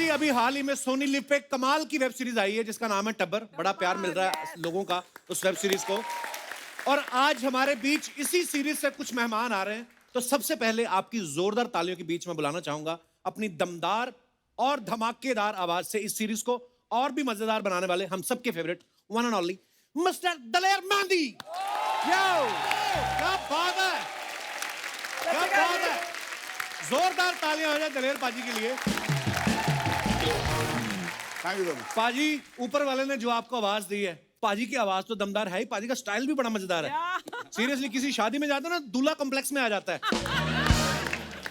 जी अभी हाल ही में सोनी लिव पे कमाल की वेब सीरीज आई है जिसका नाम है टब्बर। बड़ा प्यार मिल रहा है लोगों का उस वेब सीरीज को। और आज हमारे बीच इसी सीरीज से कुछ मेहमान आ रहे हैं। तो सबसे पहले आपकी जोरदार तालियों के बीच में बुलाना चाहूंगा अपनी दमदार और धमाकेदार आवाज से इस सीरीज को और भी मजेदार बनाने वाले हम सबके favourite one and only mister Daler Mehndi. Yo, क्या बात है, क्या बात है। जोरदार तालियां हो जाए दलेर पाजी के लिए। पाजी ऊपर वाले ने जो आपको आवाज दी है, पाजी की आवाज तो दमदार है ही, पाजी का स्टाइल भी बड़ा मजेदार है। सीरियसली किसी शादी में जाते ना दूल्हा कॉम्प्लेक्स में आ जाता है।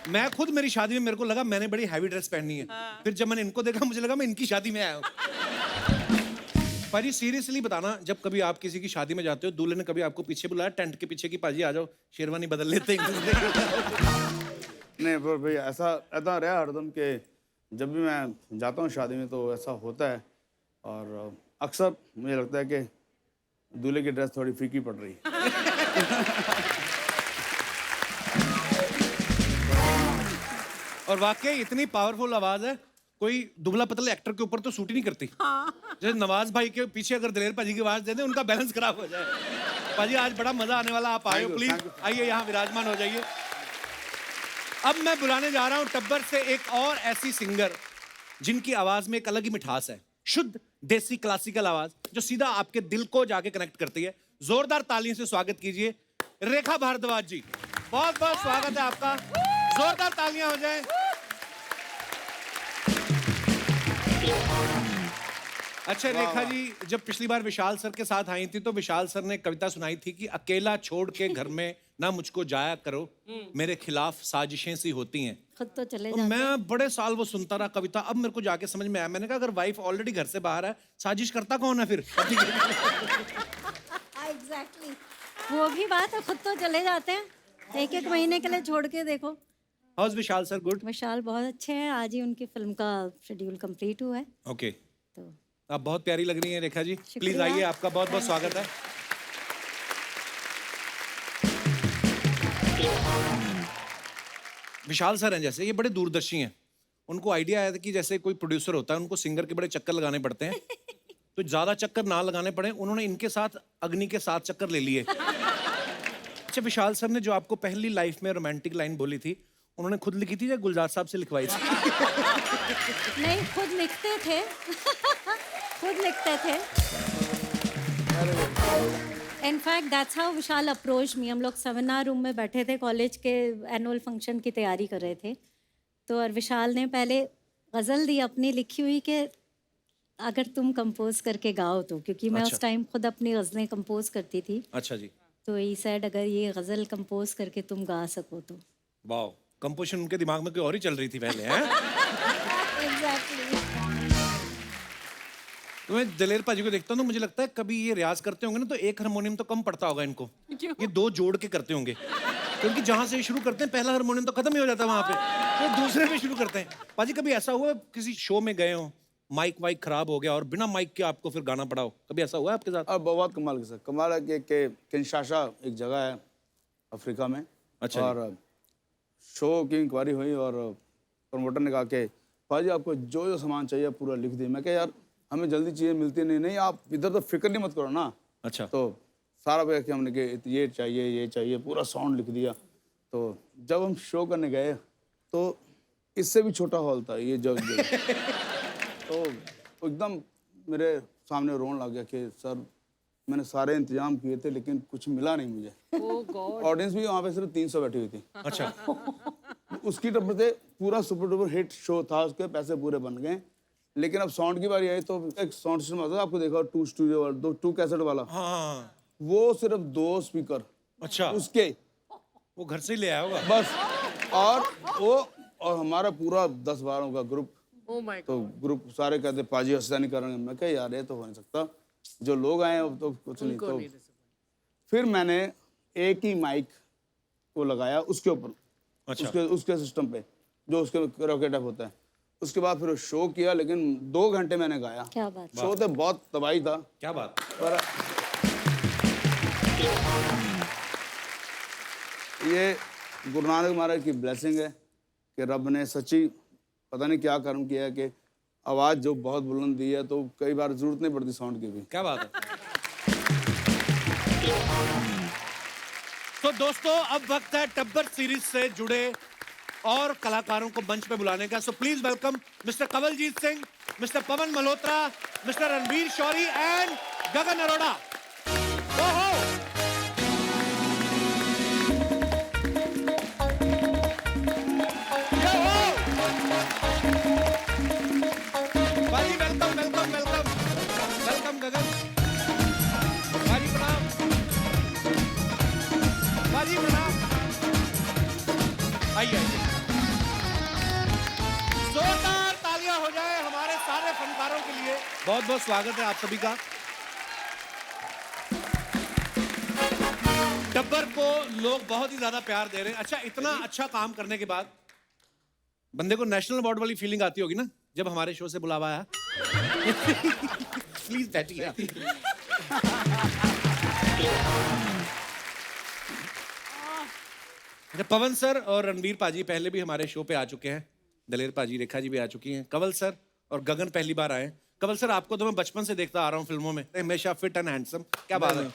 मैं खुद मेरी शादी में मेरे को लगा मैंने बड़ी हैवी ड्रेस पहननी है। फिर जब मैंने इनको देखा मुझे लगा मैं इनकी शादी में आया हूँ। पाजी सीरियसली बताना, जब कभी आप किसी की शादी में जाते हो दूल्हे ने कभी आपको पीछे बुलाया टेंट के पीछे की पाजी आ जाओ शेरवानी बदल लेते हैं? नहीं पर भैया ऐसा रहा हरदम के जब भी मैं जाता हूँ शादी में तो ऐसा होता है। और अक्सर मुझे लगता है कि दूल्हे की ड्रेस थोड़ी फीकी पड़ रही है। और वाकई इतनी पावरफुल आवाज है, कोई दुबला पतले एक्टर के ऊपर तो सूट ही नहीं करती। जैसे नवाज भाई के पीछे अगर दलेर पाजी की आवाज दे दें उनका बैलेंस खराब हो जाए। पाजी आज बड़ा मजा आने वाला, आप आए हो, प्लीज आइए यहाँ विराजमान हो जाइए। अब मैं बुलाने जा रहा हूं टब्बर से एक और ऐसी सिंगर जिनकी आवाज में एक अलग ही मिठास है, शुद्ध देसी क्लासिकल आवाज जो सीधा आपके दिल को जाके कनेक्ट करती है। जोरदार तालियों से स्वागत कीजिए रेखा भारद्वाज जी। बहुत बहुत स्वागत है आपका, जोरदार तालियां हो जाएं। अच्छा रेखा जी, जब पिछली बार विशाल सर के साथ आई थी तो विशाल सर ने कविता सुनाई थी कि अकेला छोड़ के घर में ना मुझको जाया करो, मेरे खिलाफ साजिशें सी होती हैं। खुद तो चले तो जाते मैं बड़े साल वो सुनता रहा कविता, अब मेरे को जाके समझ में आया। मैंने कहा अगर वाइफ ऑलरेडी घर से बाहर है साजिश करता कौन है फिर? एग्जैक्टली वो भी बात है, खुद तो चले जाते हैं। एक एक महीने के लिए छोड़ के देखो। How is Vishal sir? Good. Vishal बहुत अच्छे हैं, आज ही उनकी फिल्म का शेड्यूल कंप्लीट हुआ है। ओके, तो आप बहुत प्यारी लग रही हैं रेखा जी, प्लीज आइए, आपका बहुत बहुत स्वागत है। विशाल सर हैं जैसे, ये बड़े दूरदर्शी हैं। उनको आइडिया आया था कि जैसे कोई प्रोड्यूसर होता है उनको सिंगर के बड़े चक्कर लगाने पड़ते हैं, तो ज्यादा चक्कर ना लगाने पड़े उन्होंने इनके साथ अग्नि के 7 चक्कर ले लिए। अच्छा, विशाल सर ने जो आपको पहली लाइफ में रोमांटिक लाइन बोली थी उन्होंने खुद लिखी थी या गुलजार साहब से लिखवाई थी? नहीं, खुद लिखते थे। खुद लिखते थे। In fact that's how Vishal approach me. हम लोग सेमिनार रूम में बैठे थे, कॉलेज के एनुअल फंक्शन की तैयारी कर रहे थे, तो और विशाल ने पहले गज़ल दी अपनी लिखी हुई कि अगर तुम कंपोज करके गाओ तो, क्योंकि मैं उस टाइम खुद अपनी गज़लें कंपोज करती थी। अच्छा जी। तो ही सेड अगर ये गज़ल कंपोज करके तुम गा सको तो। वाह, कंपोजिशन उनके दिमाग में कोई और ही चल रही थी पहले, हैं? एग्जैक्टली। तो मैं दलेर पाजी को देखता हूँ तो मुझे लगता है कभी ये रियाज करते होंगे ना तो एक हारमोनियम तो कम पड़ता होगा इनको, ये 2 जोड़ के करते होंगे, क्योंकि जहां से शुरू करते हैं पहला हारमोनियम तो खत्म ही हो जाता है वहां पे, तो दूसरे पे शुरू करते हैं। पाजी कभी ऐसा हुआ किसी शो में गए हो, माइक वाइक खराब हो गया और बिना माइक के आपको फिर गाना पड़ा हो, कभी ऐसा हुआ है आपके साथ? अब बहुत कमाल के साथ कमाल है कि किंशासा एक जगह है अफ्रीका में। अच्छा। और शो की इंक्वायरी हुई और प्रमोटर ने कहा कि भाजी आपको जो जो सामान चाहिए पूरा लिख दिए। मैं कहा यार हमें जल्दी चीज़ें मिलती नहीं, आप इधर तो फिक्र नहीं मत करो ना। अच्छा। तो सारा पे कि हमने कि ये चाहिए, पूरा साउंड लिख दिया। तो जब हम शो करने गए तो इससे भी छोटा हॉल था ये जो तो एकदम मेरे सामने रोने लग गया कि सर मैंने सारे इंतजाम किए थे लेकिन कुछ मिला नहीं मुझे। ऑडियंस भी वहाँ पे सिर्फ 300 बैठी हुई थी। अच्छा। उसकी तरफ से पूरा सुपर डुपर हिट शो था, उसके पैसे पूरे बन गए। लेकिन अब साउंड की बारी आई तो एक साउंड सिस्टम आता है आपको देखा 2 स्टूडियो वाला, 2 कैसेट वाला। हाँ। वो सिर्फ 2 स्पीकर। अच्छा। उसके वो घर से ही ले आया होगा बस। और हमारा पूरा 10-12 का ग्रुप। तो ग्रुप सारे कहते पाजी हंसता नहीं करेंगे। मैं कहा यार ये तो हो नहीं सकता, जो लोग आए हैं तो कुछ नहीं। तो फिर मैंने एक ही माइक को लगाया उसके ऊपर। अच्छा। उसके सिस्टम पे जो उसके रॉकेट होता है। उसके बाद फिर शो किया, लेकिन 2 घंटे मैंने गाया। क्या बात। शो तो बहुत तबाही था। क्या बात। पर ये गुरु नानक महाराज की ब्लेसिंग है कि रब ने सच्ची पता नहीं क्या कर्म किया है कि आवाज़ जो बहुत बुलंद दी है, तो कई बार जरूरत नहीं पड़ती साउंड की भी। क्या बात है। तो दोस्तों अब वक्त है टब्बर सीरीज से जुड़े और कलाकारों को मंच पे बुलाने का। So please welcome mister Kawaljit Singh, mister Pawan Malhotra, mister Ranvir Shorey and Gagan Arora. ओहो बाजी, welcome welcome welcome welcome Gagan बाजी, प्रणाम बाजी, प्रणाम। आइए आइए, जोरदार तालियां हो जाए हमारे सारे फनकारों के लिए। बहुत बहुत स्वागत है आप सभी का। टब्बर को लोग बहुत ही ज्यादा प्यार दे रहे हैं। अच्छा, इतना अच्छा काम करने के बाद बंदे को नेशनल अवार्ड वाली फीलिंग आती होगी ना जब हमारे शो से बुलावा आया। प्लीज बैठिए। पवन सर और रणवीर पाजी पहले भी हमारे शो पे आ चुके हैं। दलेर पाजी, रेखा जी भी आ चुकी हैं। कंवल सर और गगन पहली बार आए। कंवल सर, आपको तो मैं बचपन से देखता आ रहा हूँ फिल्मों में, हमेशा फिट एंड हैंडसम। क्या बात है।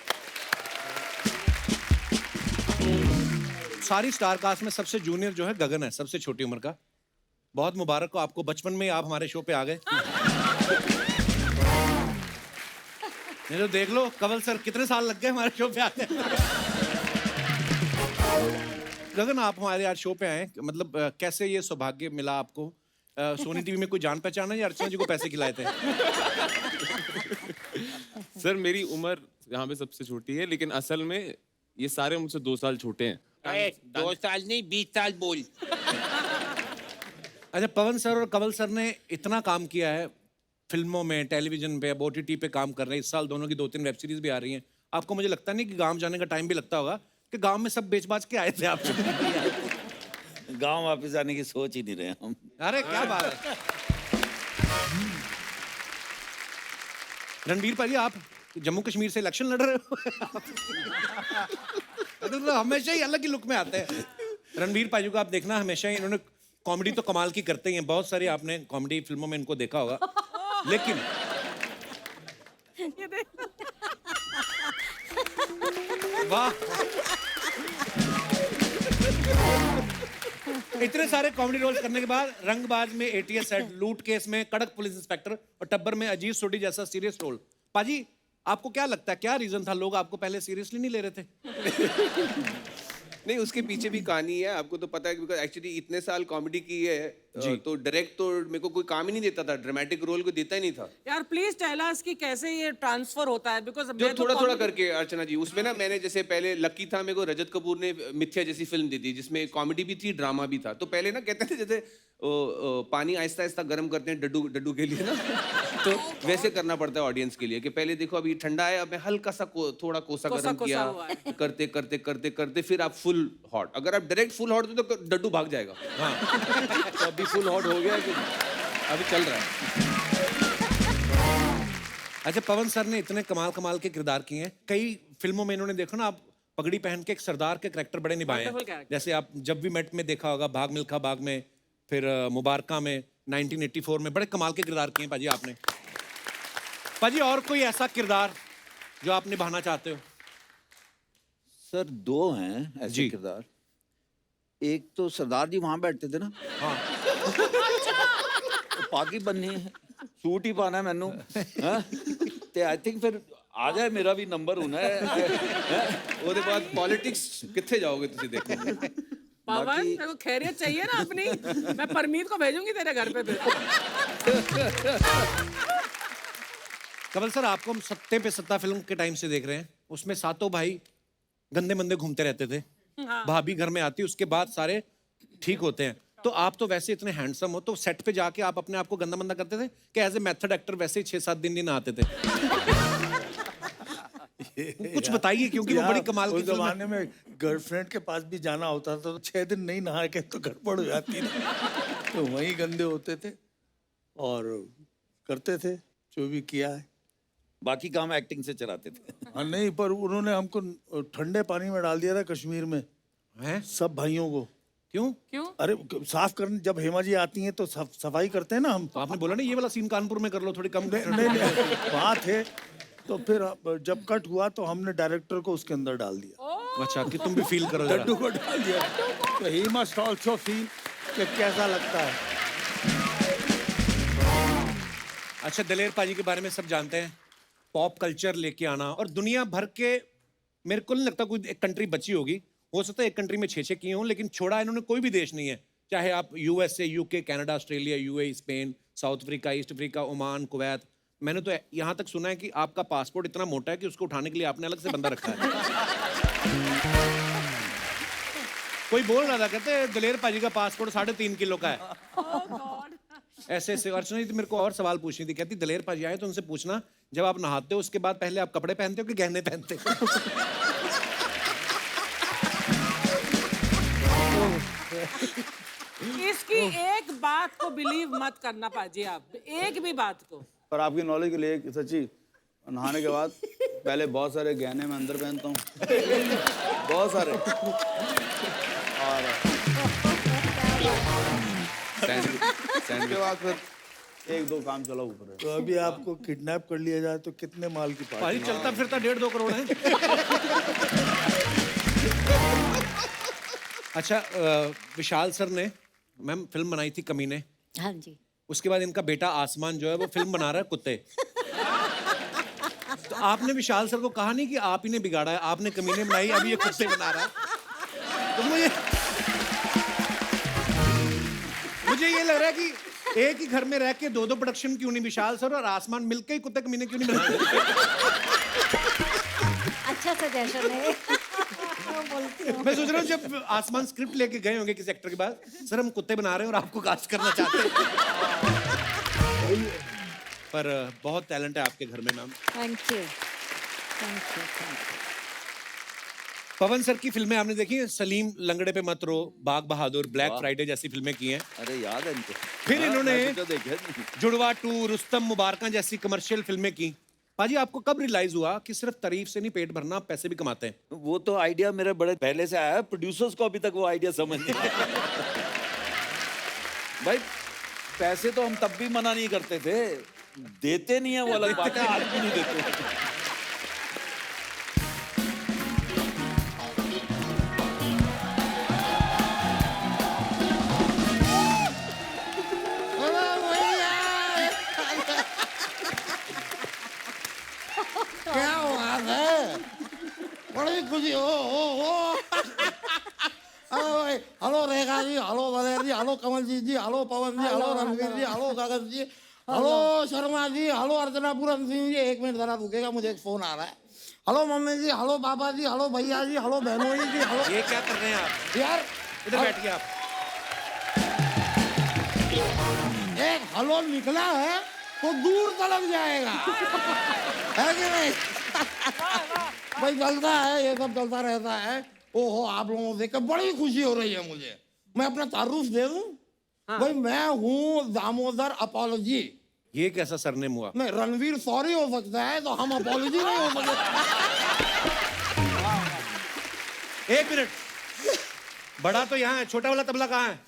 सारी स्टार कास्ट में सबसे जूनियर जो है गगन है, सबसे छोटी उम्र का। बहुत मुबारक हो आपको, बचपन में ही आप हमारे शो पे आ गए। नहीं तो देख लो कंवल सर कितने साल लग गए हमारे शो पे आते। गगन, आप हमारे आज शो पे आए, मतलब कैसे ये सौभाग्य मिला आपको? सोनी टीवी में कोई जान पहचान है या अर्चना जी को पैसे खिलाए थे? सर मेरी उम्र यहाँ पे सबसे छोटी है, लेकिन असल में ये सारे मुझसे 2 साल छोटे हैं। 2 साल नहीं 20 साल बोल। अच्छा, पवन सर और कंवल सर ने इतना काम किया है फिल्मों में, टेलीविजन पे, अब OTT पे काम कर रहे हैं। इस साल दोनों की 2-3 वेब सीरीज भी आ रही हैं। आपको मुझे लगता नहीं कि गांव जाने का टाइम भी लगता होगा कि गांव में सब बेच बाच के आए थे आप? गांव वापस आने की सोच ही नहीं रहे हम। अरे क्या बात है। रणवीर भाई, आप जम्मू कश्मीर से इलेक्शन लड़ रहे हो? तो हमेशा ही अलग ही लुक में आते हैं रणवीर भाई को। आप देखना, हमेशा ही इन्होंने कॉमेडी तो कमाल की करते ही हैं। बहुत सारी आपने कॉमेडी फिल्मों में इनको देखा होगा, लेकिन वाह, इतने सारे कॉमेडी रोल्स करने के बाद रंगबाज में ATS हेड, लूट केस में कड़क पुलिस इंस्पेक्टर और टब्बर में अजीत सोडी जैसा सीरियस रोल। पाजी, आपको क्या लगता है क्या रीजन था लोग आपको पहले सीरियसली नहीं ले रहे थे? नहीं, उसके पीछे भी कहानी है, आपको तो पता है, बिकॉज एक्चुअली इतने साल कॉमेडी की है तो डायरेक्ट तो मेरे को कोई काम ही नहीं देता था, ड्रामेटिक रोल को देता ही नहीं था यार। प्लीज टेल अस कि कैसे ये ट्रांसफर होता है, बिकॉज जो थोड़ा थोड़ा करके। अर्चना जी, उसमें ना मैंने जैसे पहले लकी था, मेरे को रजत कपूर ने मिथ्या जैसी फिल्म दी थी जिसमें कॉमेडी भी थी, ड्रामा भी था। तो पहले ना कहते थे जैसे पानी आहिस्ता आहिस्ता गर्म करते हैं डड्डू डड्डू के लिए ना, तो वैसे करना पड़ता है ऑडियंस के लिए कि पहले देखो अभी ठंडा है, अब मैं हल्का सा थोड़ा कोसा गर्म किया, करते करते करते करते फिर आप फुल हॉट। अगर आप डायरेक्ट फुल हॉट तो डड्डू भाग जाएगा। हाँ। तो अभी फुल हॉट हो गया कि अभी चल रहा है। अच्छा, पवन सर ने इतने कमाल कमाल के किरदार किए हैं। कई फिल्मों में इन्होंने, देखो ना आप, पगड़ी पहन के एक सरदार के करैक्टर बड़े निभाए हैं। जैसे आप जब भी मेट में देखा होगा, भाग मिल्खा भाग में, फिर मुबारका में, 1984 में, बड़े कमाल के किरदार किए हैं पाजी आपने। पाजी, और कोई ऐसा किरदार जो आप निभाना चाहते हो? सर 2 हैं ऐसे किरदार। एक तो सरदार जी वहां बैठते थे ना, हाँ। तो पाकी बननी है, सूट ही पाना है मैनू, ते आई थिंक फिर आ जाए मेरा भी नंबर होना है। ਉਹਦੇ ਬਾਅਦ पॉलिटिक्स कितने जाओगे तुसी देखो। पवन, तेरे को खैरियत चाहिए ना अपनी? मैं परमीत को भेजूंगी तेरे घर पे। कमल सर, आपको हम सत्ते पे सत्ता फिल्म के टाइम से देख रहे हैं। उसमें सातों भाई गंदे मंदे घूमते रहते थे। भाभी घर में आती, उसके बाद सारे ठीक होते हैं। तो आप तो वैसे इतने हैंडसम हो, तो सेट पे जाके आप अपने आप को गंदा मंदा करते थे कि एज ए मेथड एक्टर वैसे ही 6-7 दिन नहीं नहाते थे? कुछ बताइए, क्योंकि वो बड़ी कमाल की जमाने में गर्लफ्रेंड के पास भी जाना होता था तो 6 दिन नहीं नहा के तो गड़बड़ हो जाती थी। तो वहीं गंदे होते थे और करते थे जो भी किया है। बाकी काम एक्टिंग से चलाते थे। हाँ, नहीं, पर उन्होंने हमको ठंडे पानी में डाल दिया था कश्मीर में, हैं? सब भाइयों को। क्यों? क्यों? अरे साफ करने जब हेमा जी आती हैं तो सफाई करते हैं ना हम। तो आपने बोला ना ये वाला सीन कानपुर में कर लो, थोड़ी कम नहीं वहाँ थे तो फिर जब कट हुआ तो हमने डायरेक्टर को उसके अंदर डाल दिया, अच्छा कि तुम भी फील करो जरा। लड्डू को डाल दिया, तो ही मस्ट ऑल्सो फील कि कैसा लगता है। अच्छा, दलेर पाजी के बारे में सब जानते हैं, पॉप कल्चर लेके आना, और दुनिया भर के, मेरे को नहीं लगता कोई एक कंट्री बची होगी, हो सकता है एक कंट्री में 6-6 किए हों, लेकिन छोड़ा इन्होंने कोई भी देश नहीं है, चाहे आप USA, UK, Canada, Australia, UAE, Spain, south Africa, east Africa, Oman, Kuwait. मैंने तो यहाँ तक सुना है कि आपका पासपोर्ट इतना मोटा है कि उसको उठाने के लिए आपने अलग से बंदा रखा है। कोई बोल रहा था, कहते दलेर पाजी का पासपोर्ट 3.5 किलो का है। ऐसे ऐसे। अर्चना जी मेरे को और सवाल पूछनी थी, कहती दलेर पाजी आए तो उनसे पूछना जब आप नहाते हो उसके बाद पहले आप कपड़े पहनते हो कि गहने पहनते हो? इसकी एक बात को बिलीव मत करना पाजी, आप एक भी बात को। पर आपकी नॉलेज के लिए एक सच्ची, नहाने के बाद पहले बहुत सारे गहने मैं अंदर पहनता हूँ, बहुत सारे, और उसके बाद फिर 1-2 काम चला ऊपर है। तो अभी आपको किडनैप कर लिया जाए तो कितने माल की भाई पार्टी? चलता फिरता 1.5-2 करोड़ है। अच्छा, विशाल सर ने मैम फिल्म बनाई थी कमीने, हाँ जी। उसके बाद इनका बेटा आसमान जो है वो फिल्म बना रहा है कुत्ते। तो आपने विशाल सर को कहा नहीं कि आप ही ने बिगाड़ा है, आपने कमीने बनाई, अभी ये कुत्ते बना रहा है? तो मुझे ये लग रहा है कि एक ही घर में रह के 2-2 प्रोडक्शन क्यों नहीं, विशाल सर और आसमान मिलके ही कुत्ते कमीने क्यों नहीं बनाते? अच्छा सजेशन है। बोलती हूँ। मैं सोच रहा हूँ जब आसमान स्क्रिप्ट लेके गए होंगे किसी एक्टर के पास, सर हम कुत्ते बना रहे हैं और आपको कास्ट करना चाहते हैं। पर बहुत टैलेंट है आपके घर में ma'am. Thank you, thank you, thank you. Pawan sir की फिल्में आपने देखी हैं? सलीम, लंगड़े पे मत रो, बाग बहादुर, ब्लैक फ्राइडे जैसी फिल्में की हैं। अरे याद है इनको। फिर इन्होंने मैं तो देखे नहीं। जुड़वा 2, रुस्तम, मुबारका जैसी कमर्शियल फिल्में की। पाजी आपको कब रियलाइज हुआ कि सिर्फ तारीफ से नहीं पेट भरना, पैसे भी कमाते हैं? वो तो आइडिया मेरे बड़े पहले से आया है, प्रोड्यूसर्स को अभी तक वो आइडिया समझ नहीं आया। भाई पैसे तो हम तब भी मना नहीं करते थे, देते नहीं है वो अलग बात है, आज भी नहीं देते। क्या बात है, बड़ी खुशी हो। हेलो रेखा जी, हेलो बलेर जी, हेलो कमल जी, हेलो पवन जी, हेलो रणवीर जी, हेलो गगन जी, hello Sharma ji, hello Archana Puran Singh ji. 1 minute जरा रुकेगा, मुझे एक फोन आ रहा है। हेलो मम्मी जी, हेलो पापा जी, हेलो भैया जी, हेलो बहनोई जी, हेलो। ये क्या कर रहे हैं आप? यार इधर बैठिए आप। एक हेलो निकला है तो दूर तलक जाएगा, है कि नहीं? भाई चलता है, ये सब चलता रहता है। ओहो, आप लोगों को देख कर बड़ी खुशी हो रही है मुझे। मैं अपना तारुफ दे दूं? भाई मैं हूँ दामोदर अपॉलॉजी। ये कैसा सरनेम हुआ? नहीं, रणवीर सॉरी हो सकता है, तो हम अपॉलॉजी नहीं हो सकते। 1 मिनट, बड़ा तो यहाँ है, छोटा वाला तबला कहाँ है?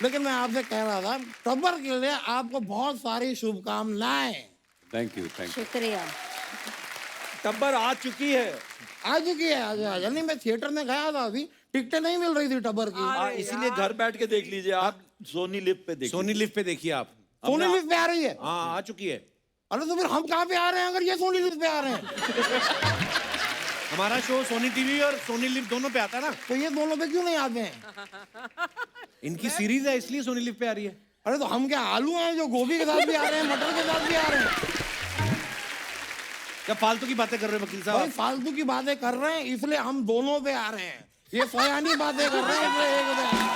लेकिन मैं आपसे कह रहा था, टब्बर के लिए आपको बहुत सारी शुभकामनाएं। Thank you, thank you. शुक्रिया। टब्बर आ चुकी है। आ चुकी है, आज नहीं, मैं थिएटर में गया था, अभी टिकटें नहीं मिल रही थी टब्बर की। इसीलिए घर बैठ के देख लीजिए आप, सोनी लिव पे देखिए। सोनी लिव पे देखिए आप। सोनी लिव पे आ रही है? हाँ, आ चुकी है। अरे तो फिर हम कहाँ पे आ रहे हैं अगर ये सोनी लिव पे आ रहे हैं? हमारा शो सोनी टीवी और सोनी लिव दोनों पे आता है ना। तो ये दोनों पे क्यों नहीं आते हैं? इनकी सीरीज है इसलिए सोनी लिव पे आ रही है। अरे तो हम क्या आलू हैं जो गोभी के साथ भी आ रहे हैं, मटर के साथ भी आ रहे हैं? क्या फालतू की बातें कर रहे हैं वकील भाई साहब? फालतू की बातें कर रहे हैं इसलिए हम दोनों पे आ रहे हैं। ये सयानी बातें कर रहे हैं इसलिए एक पे आ रहे हैं।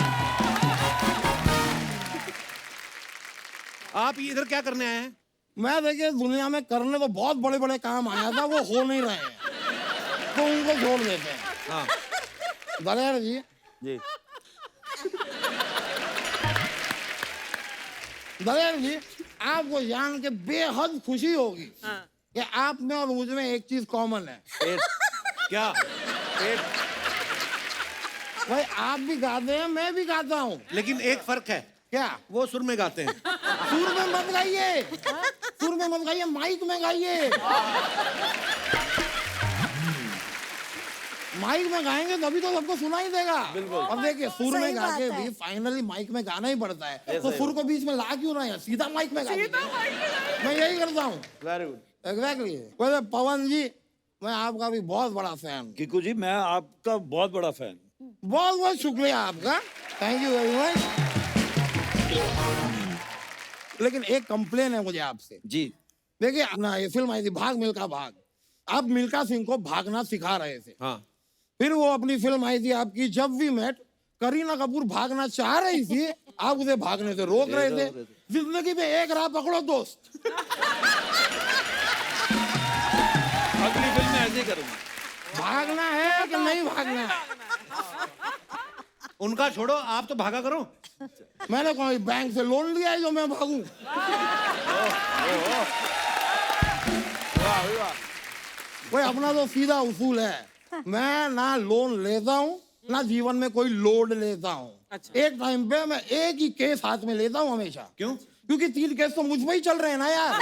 आप इधर क्या करने आए हैं? मैं देखिए दुनिया में करने तो बहुत बड़े बड़े काम आया था, वो हो नहीं रहे हैं, तो उनको छोड़ देते हैं। हाँ, दलेर जी, जी दलेर जी, आपको जान के बेहद खुशी होगी कि आप में और मुझ में एक चीज कॉमन है। क्या? भाई आप भी गाते हैं, मैं भी गाता हूँ। लेकिन एक फर्क है, क्या? वो सुर में गाते हैं। सुर में मत गाइए, सुर में मत गाइए, माइक में गाइए। माइक में गाएंगे तभी तो सबको सुनाई देगा। अब देखिए सुर में गा के भी फाइनली माइक में गाना ही पड़ता है, तो सुर को बीच में ला क्यों रहे हैं, सीधा माइक में गा दीजिए। मैं यही करता हूँ। Very good. एग्जैक्टली। वैसे पवन जी, मैं आपका भी बहुत बड़ा फैन। किकू जी मैं आपका बहुत बड़ा फैन। बहुत बहुत शुक्रिया आपका, थैंक यू वेरी मच। लेकिन एक कंप्लेन है मुझे आपसे। जी देखिए ना, ये फिल्म आई थी भाग मिल्खा भाग, आप मिल्खा सिंह को भागना सिखा रहे थे। हाँ, फिर वो अपनी फिल्म आई थी आपकी जब वी मेट, करीना कपूर भागना चाह रही थी, आप उसे भागने से रोक रहे थे। जिंदगी में एक राह पकड़ो दोस्त। अगली फिल्म में ऐसे ही करूंगा। भागना है कि नहीं भागना है? उनका छोड़ो, आप तो भागा करो। मैंने कोई बैंक से लोन लिया है जो मैं भागूं? कोई अपना तो सीधा उसूल है, मैं ना लोन लेता हूँ ना जीवन में कोई लोड लेता हूँ। एक टाइम पे मैं एक ही केस हाथ में लेता हूँ हमेशा। क्यों? क्योंकि 3 केस तो मुझ में ही चल रहे हैं ना यार।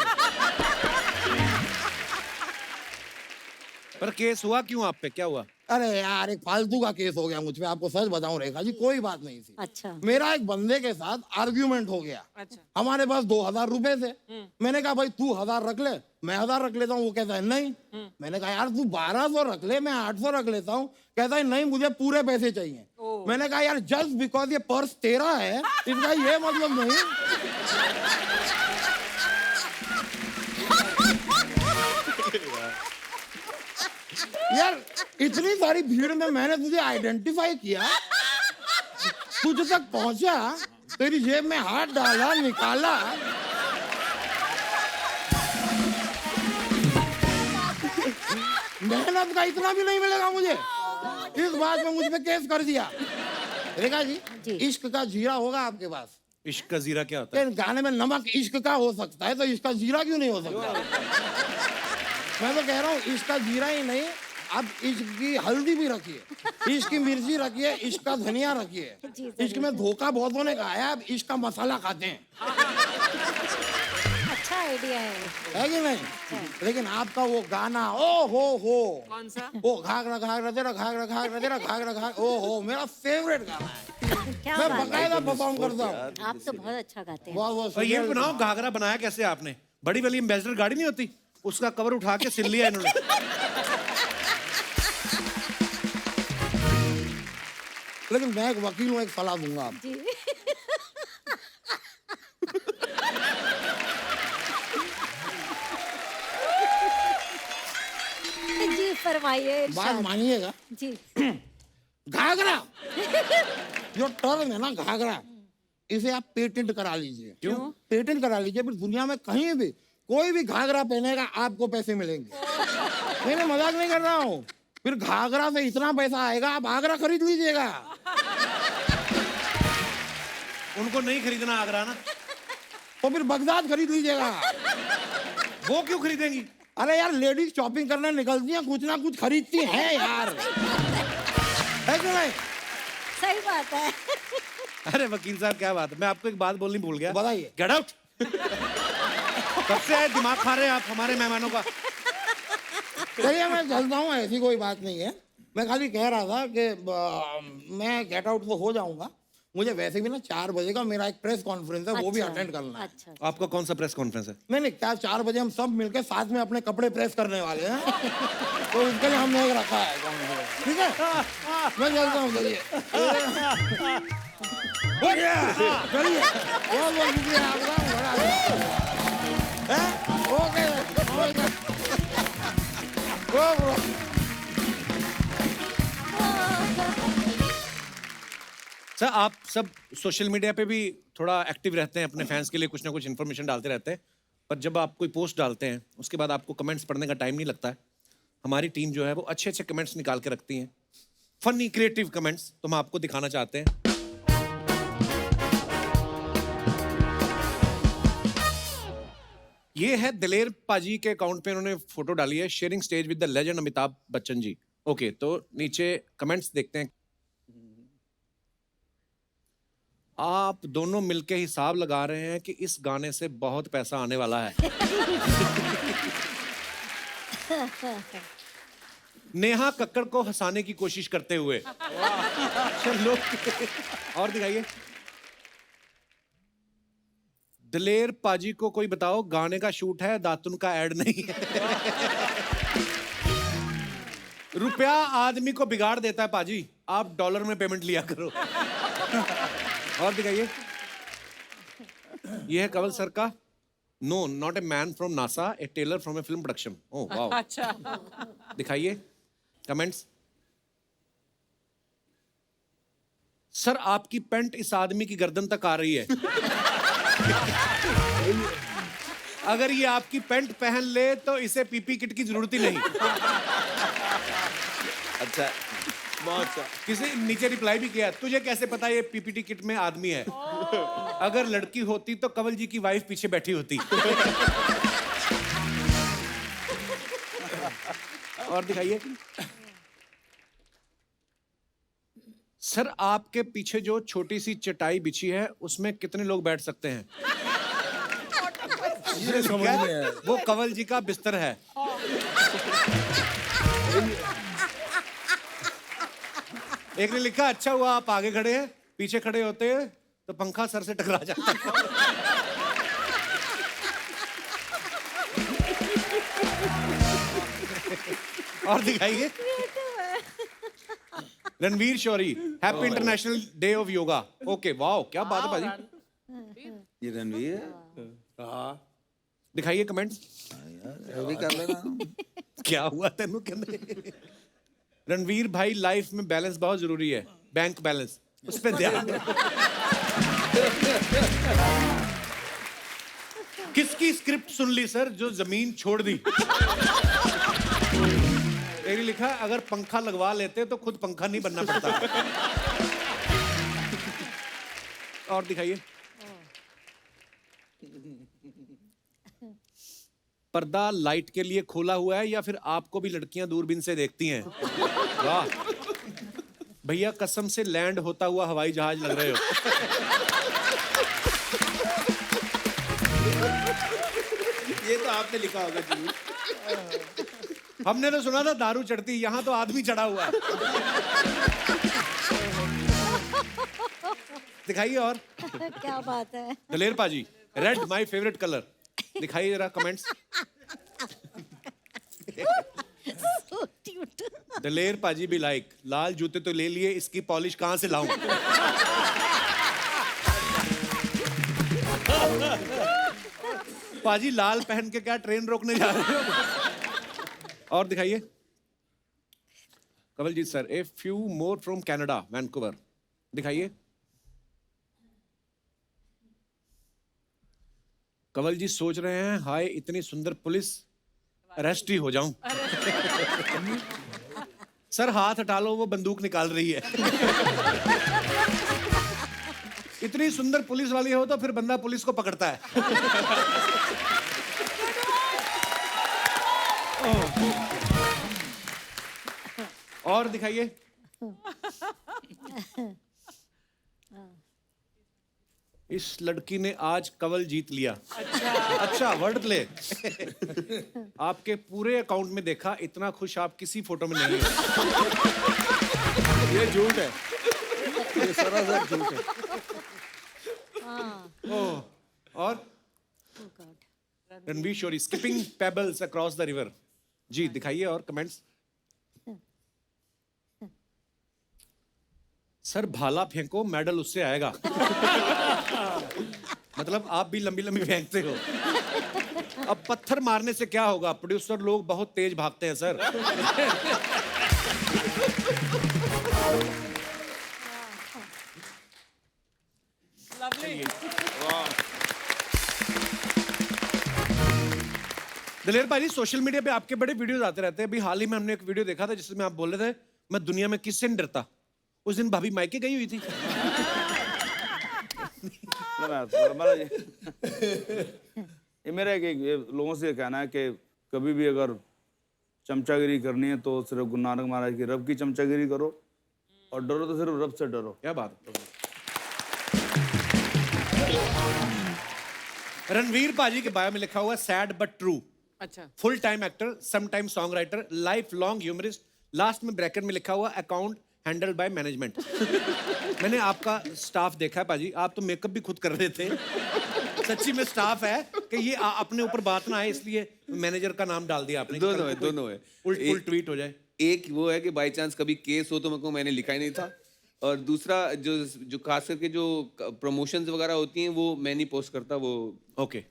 पर केस हुआ क्यों आप पे, क्या हुआ? अरे यार एक फालतू का केस हो गया मुझ पे, आपको सच बताऊं रेखा जी, कोई बात नहीं थी। अच्छा। मेरा एक बंदे के साथ आर्ग्यूमेंट हो गया। अच्छा। हमारे पास 2000 रुपए थे। मैंने कहा भाई तू 1000 रख ले, मैं 1000 रख लेता हूँ। वो कहता है नहीं। मैंने कहा यार तू 1200 रख ले, मैं 800 रख लेता हूँ। कहता है नहीं मुझे पूरे पैसे चाहिए। मैंने कहा यार जस्ट बिकॉज ये पर्स तेरा है इसका ये मतलब नहीं। यार इतनी सारी भीड़ में मैंने तुझे आइडेंटिफाई किया, तुझ तक पहुंचा, तेरी जेब में हाथ डाला, निकाला। मेहनत का इतना भी नहीं मिलेगा मुझे, इस बात में मुझ पे केस कर दिया। रेखा जी, इश्क का जीरा होगा आपके पास? इश्क का जीरा क्या होता है? गाने में नमक इश्क का हो सकता है तो इसका जीरा क्यों नहीं हो सकता? मैं तो कह रहा हूँ इसका जीरा ही नहीं, आप इश्क की हल्दी भी रखिए, इश्क की मिर्ची रखिए, इश्क का धनिया रखिए। इश्क में धोखा बहुत होने का है, आप इश्क का मसाला खाते हैं। अच्छा आइडिया है कि नहीं? लेकिन आपका वो गाना ओ हो कौन सा? वो घाघरा घाघरा तेरा, घाघरा घाघरा तेरा, घाघरा घाघरा, ओ हो मेरा फेवरेट गाना है। क्या मैं बात बकायदा परफॉर्म करता हूँ। आप तो बहुत अच्छा गाते हैं। बहुत बहुत और ये शुक्रिया। बनाओ, घाघरा बनाया कैसे आपने? बड़ी वाली एम्बेसडर गाड़ी नहीं होती, उसका कवर उठा के सिल लिया इन्होंने। लेकिन मैं एक वकील हूँ, एक सलाह दूंगा आपको। जी फरमाइए। बात मानिएगा। जी। घाघरा जो टर्म है ना घाघरा, इसे आप पेटेंट करा लीजिए। क्यों? पेटेंट करा लीजिए, फिर दुनिया में कहीं भी कोई भी घाघरा पहनेगा आपको पैसे मिलेंगे। मैं मजाक नहीं कर रहा हूँ। फिर घाघरा से इतना पैसा आएगा आप आगरा खरीद लीजिएगा। उनको नहीं खरीदना आगरा ना, तो फिर बगदाद खरीद लीजिएगा। वो क्यों खरीदेंगी? अरे यार लेडीज शॉपिंग करने निकलती हैं, कुछ ना कुछ खरीदती हैं यार, है कि नहीं? सही बात है। अरे वकील साहब क्या बात है, मैं आपको एक बात बोलनी भूल गया। बताइए। Get out. कब से आए दिमाग खा रहे हैं आप हमारे मेहमानों का? चलिए मैं चलता हूँ, ऐसी कोई बात नहीं है। मैं खाली कह रहा था कि मैं गेट आउट तो हो जाऊंगा, मुझे वैसे भी ना 4 बजे का मेरा एक प्रेस कॉन्फ्रेंस है, वो भी अटेंड करना है। अच्छा। आपका कौन सा प्रेस कॉन्फ्रेंस है? नहीं क्या 4 बजे हम सब मिलकर साथ में अपने कपड़े प्रेस करने वाले हैं, तो इसके लिए हमने एक रखा है conference। ठीक है मैं चलता हूँ। चलिए चलिए, बहुत बहुत शुक्रिया आपका। ओके सर आप सब सोशल मीडिया पे भी थोड़ा एक्टिव रहते हैं, अपने फैंस के लिए कुछ ना कुछ इन्फॉर्मेशन डालते रहते हैं, पर जब आप कोई पोस्ट डालते हैं उसके बाद आपको कमेंट्स पढ़ने का टाइम नहीं लगता है। हमारी टीम जो है वो अच्छे अच्छे कमेंट्स निकाल के रखती हैं, फनी क्रिएटिव कमेंट्स, तो हम आपको दिखाना चाहते हैं। ये है दिलेर पाजी के अकाउंट पे, उन्होंने फोटो डाली है, sharing stage with the legend Amitabh Bachchan ji. Okay, तो नीचे कमेंट्स देखते हैं। आप दोनों मिलके हिसाब लगा रहे हैं कि इस गाने से बहुत पैसा आने वाला है। नेहा कक्कड़ को हंसाने की कोशिश करते हुए। चलो और दिखाइए। दलेर पाजी को कोई बताओ, गाने का शूट है, दातुन का ऐड नहीं है। रुपया आदमी को बिगाड़ देता है पाजी, आप डॉलर में पेमेंट लिया करो। और दिखाइए। ये है कंवल सर का no, not a man from NASA, a tailor from a film production. Oh wow. अच्छा। दिखाइए कमेंट्स। सर आपकी पैंट इस आदमी की गर्दन तक आ रही है। अगर ये आपकी पैंट पहन ले तो इसे पीपी किट की जरूरत ही नहीं। अच्छा, बहुत अच्छा। किसी नीचे रिप्लाई भी किया, तुझे कैसे पता ये पीपीटी किट में आदमी है? अगर लड़की होती तो कंवल जी की वाइफ पीछे बैठी होती। और दिखाइए। सर आपके पीछे जो छोटी सी चटाई बिछी है उसमें कितने लोग बैठ सकते हैं? ये समझ में आया। वो कंवल जी का बिस्तर है। एक ने लिखा, अच्छा हुआ आप आगे खड़े हैं, पीछे खड़े होते हैं तो पंखा सर से टकरा जाता। और दिखाइए। Ranvir Shorey, happy international day of yoga. Okay wow, क्या बात है भाजी। ये रणवीर है? दिखाइए कमेंट्स। यार, भी कर लेना। क्या हुआ तेनू कहने? रणवीर भाई, लाइफ में बैलेंस बहुत जरूरी है, बैंक बैलेंस, उस पर ध्यान दो। किसकी स्क्रिप्ट सुन ली सर जो जमीन छोड़ दी? एक ने लिखा, अगर पंखा लगवा लेते तो खुद पंखा नहीं बनना पड़ता। और दिखाइए। पर्दा लाइट के लिए खोला हुआ है या फिर आपको भी लड़कियां दूरबीन से देखती हैं? वाह भैया, कसम से लैंड होता हुआ हवाई जहाज लग रहे हो। ये तो आपने लिखा होगा जी। हमने तो सुना था दारू चढ़ती, यहाँ तो आदमी चढ़ा हुआ है। दिखाइए और। क्या बात है। दलेर पाजी, रेड माय फेवरेट कलर। दिखाइए जरा कमेंट्स। So cute. दलेर पाजी भी लाइक, लाल जूते तो ले लिए, इसकी पॉलिश कहां से लाऊं? पाजी लाल पहन के क्या ट्रेन रोकने जा रहे हो? और दिखाइए। Kawaljeet sir, a few more from Canada, Vancouver. दिखाइए। कंवल जी सोच रहे हैं, हाय इतनी सुंदर पुलिस, अरेस्ट ही हो जाऊं। सर हाथ हटा लो, वो बंदूक निकाल रही है। इतनी सुंदर पुलिस वाली हो तो फिर बंदा पुलिस को पकड़ता है। और दिखाइए। इस लड़की ने आज कंवल जीत लिया। अच्छा वर्ड प्ले। आपके पूरे अकाउंट में देखा, इतना खुश आप किसी फोटो में नहीं है। ये झूठ है, ये सरासर झूठ है। और Ranvir Shorey, skipping pebbles across the river. जी दिखाइए और कमेंट्स। सर भाला फेंको, मेडल उससे आएगा। मतलब आप भी लंबी लंबी फेंकते हो। अब पत्थर मारने से क्या होगा, प्रोड्यूसर लोग बहुत तेज भागते हैं सर। दलेर भाई, सोशल मीडिया पे आपके बड़े वीडियोस आते रहते हैं। अभी हाल ही में हमने एक वीडियो देखा था जिसमें आप बोल रहे थे, मैं दुनिया में किससे नहीं डरता। उस दिन भाभी मायके गई हुई थी। ये मेरा एक लोगों से कहना है कि कभी भी अगर चमचागिरी करनी है तो सिर्फ गुरु नानक महाराज की रब की चमचागिरी करो, और डरो तो सिर्फ रब से डरो। क्या बात है। रणवीर पाजी के बायो में लिखा हुआ सैड बट ट्रू, अच्छा full time actor, some time song writer, life long humorist, last में ब्रैकेट में लिखा हुआ अकाउंट हैंडल्ड बाय मैनेजमेंट। मैंने आपका स्टाफ देखा है पाजी, आप तो मेकअप भी खुद कर रहे थे। सच्ची में स्टाफ है कि ये अपने ऊपर बात ना आए इसलिए मैनेजर का नाम डाल दिया आपने। दोनों है, दोनों है। उल्ट ट्वीट हो जाए। एक वो है कि बाय चांस कभी केस हो तो मेरे को मैंने लिखा ही नहीं था, और दूसरा जो खास करके जो प्रमोशंस वगैरह होती हैं वो मैं नहीं पोस्ट करता, वो ओके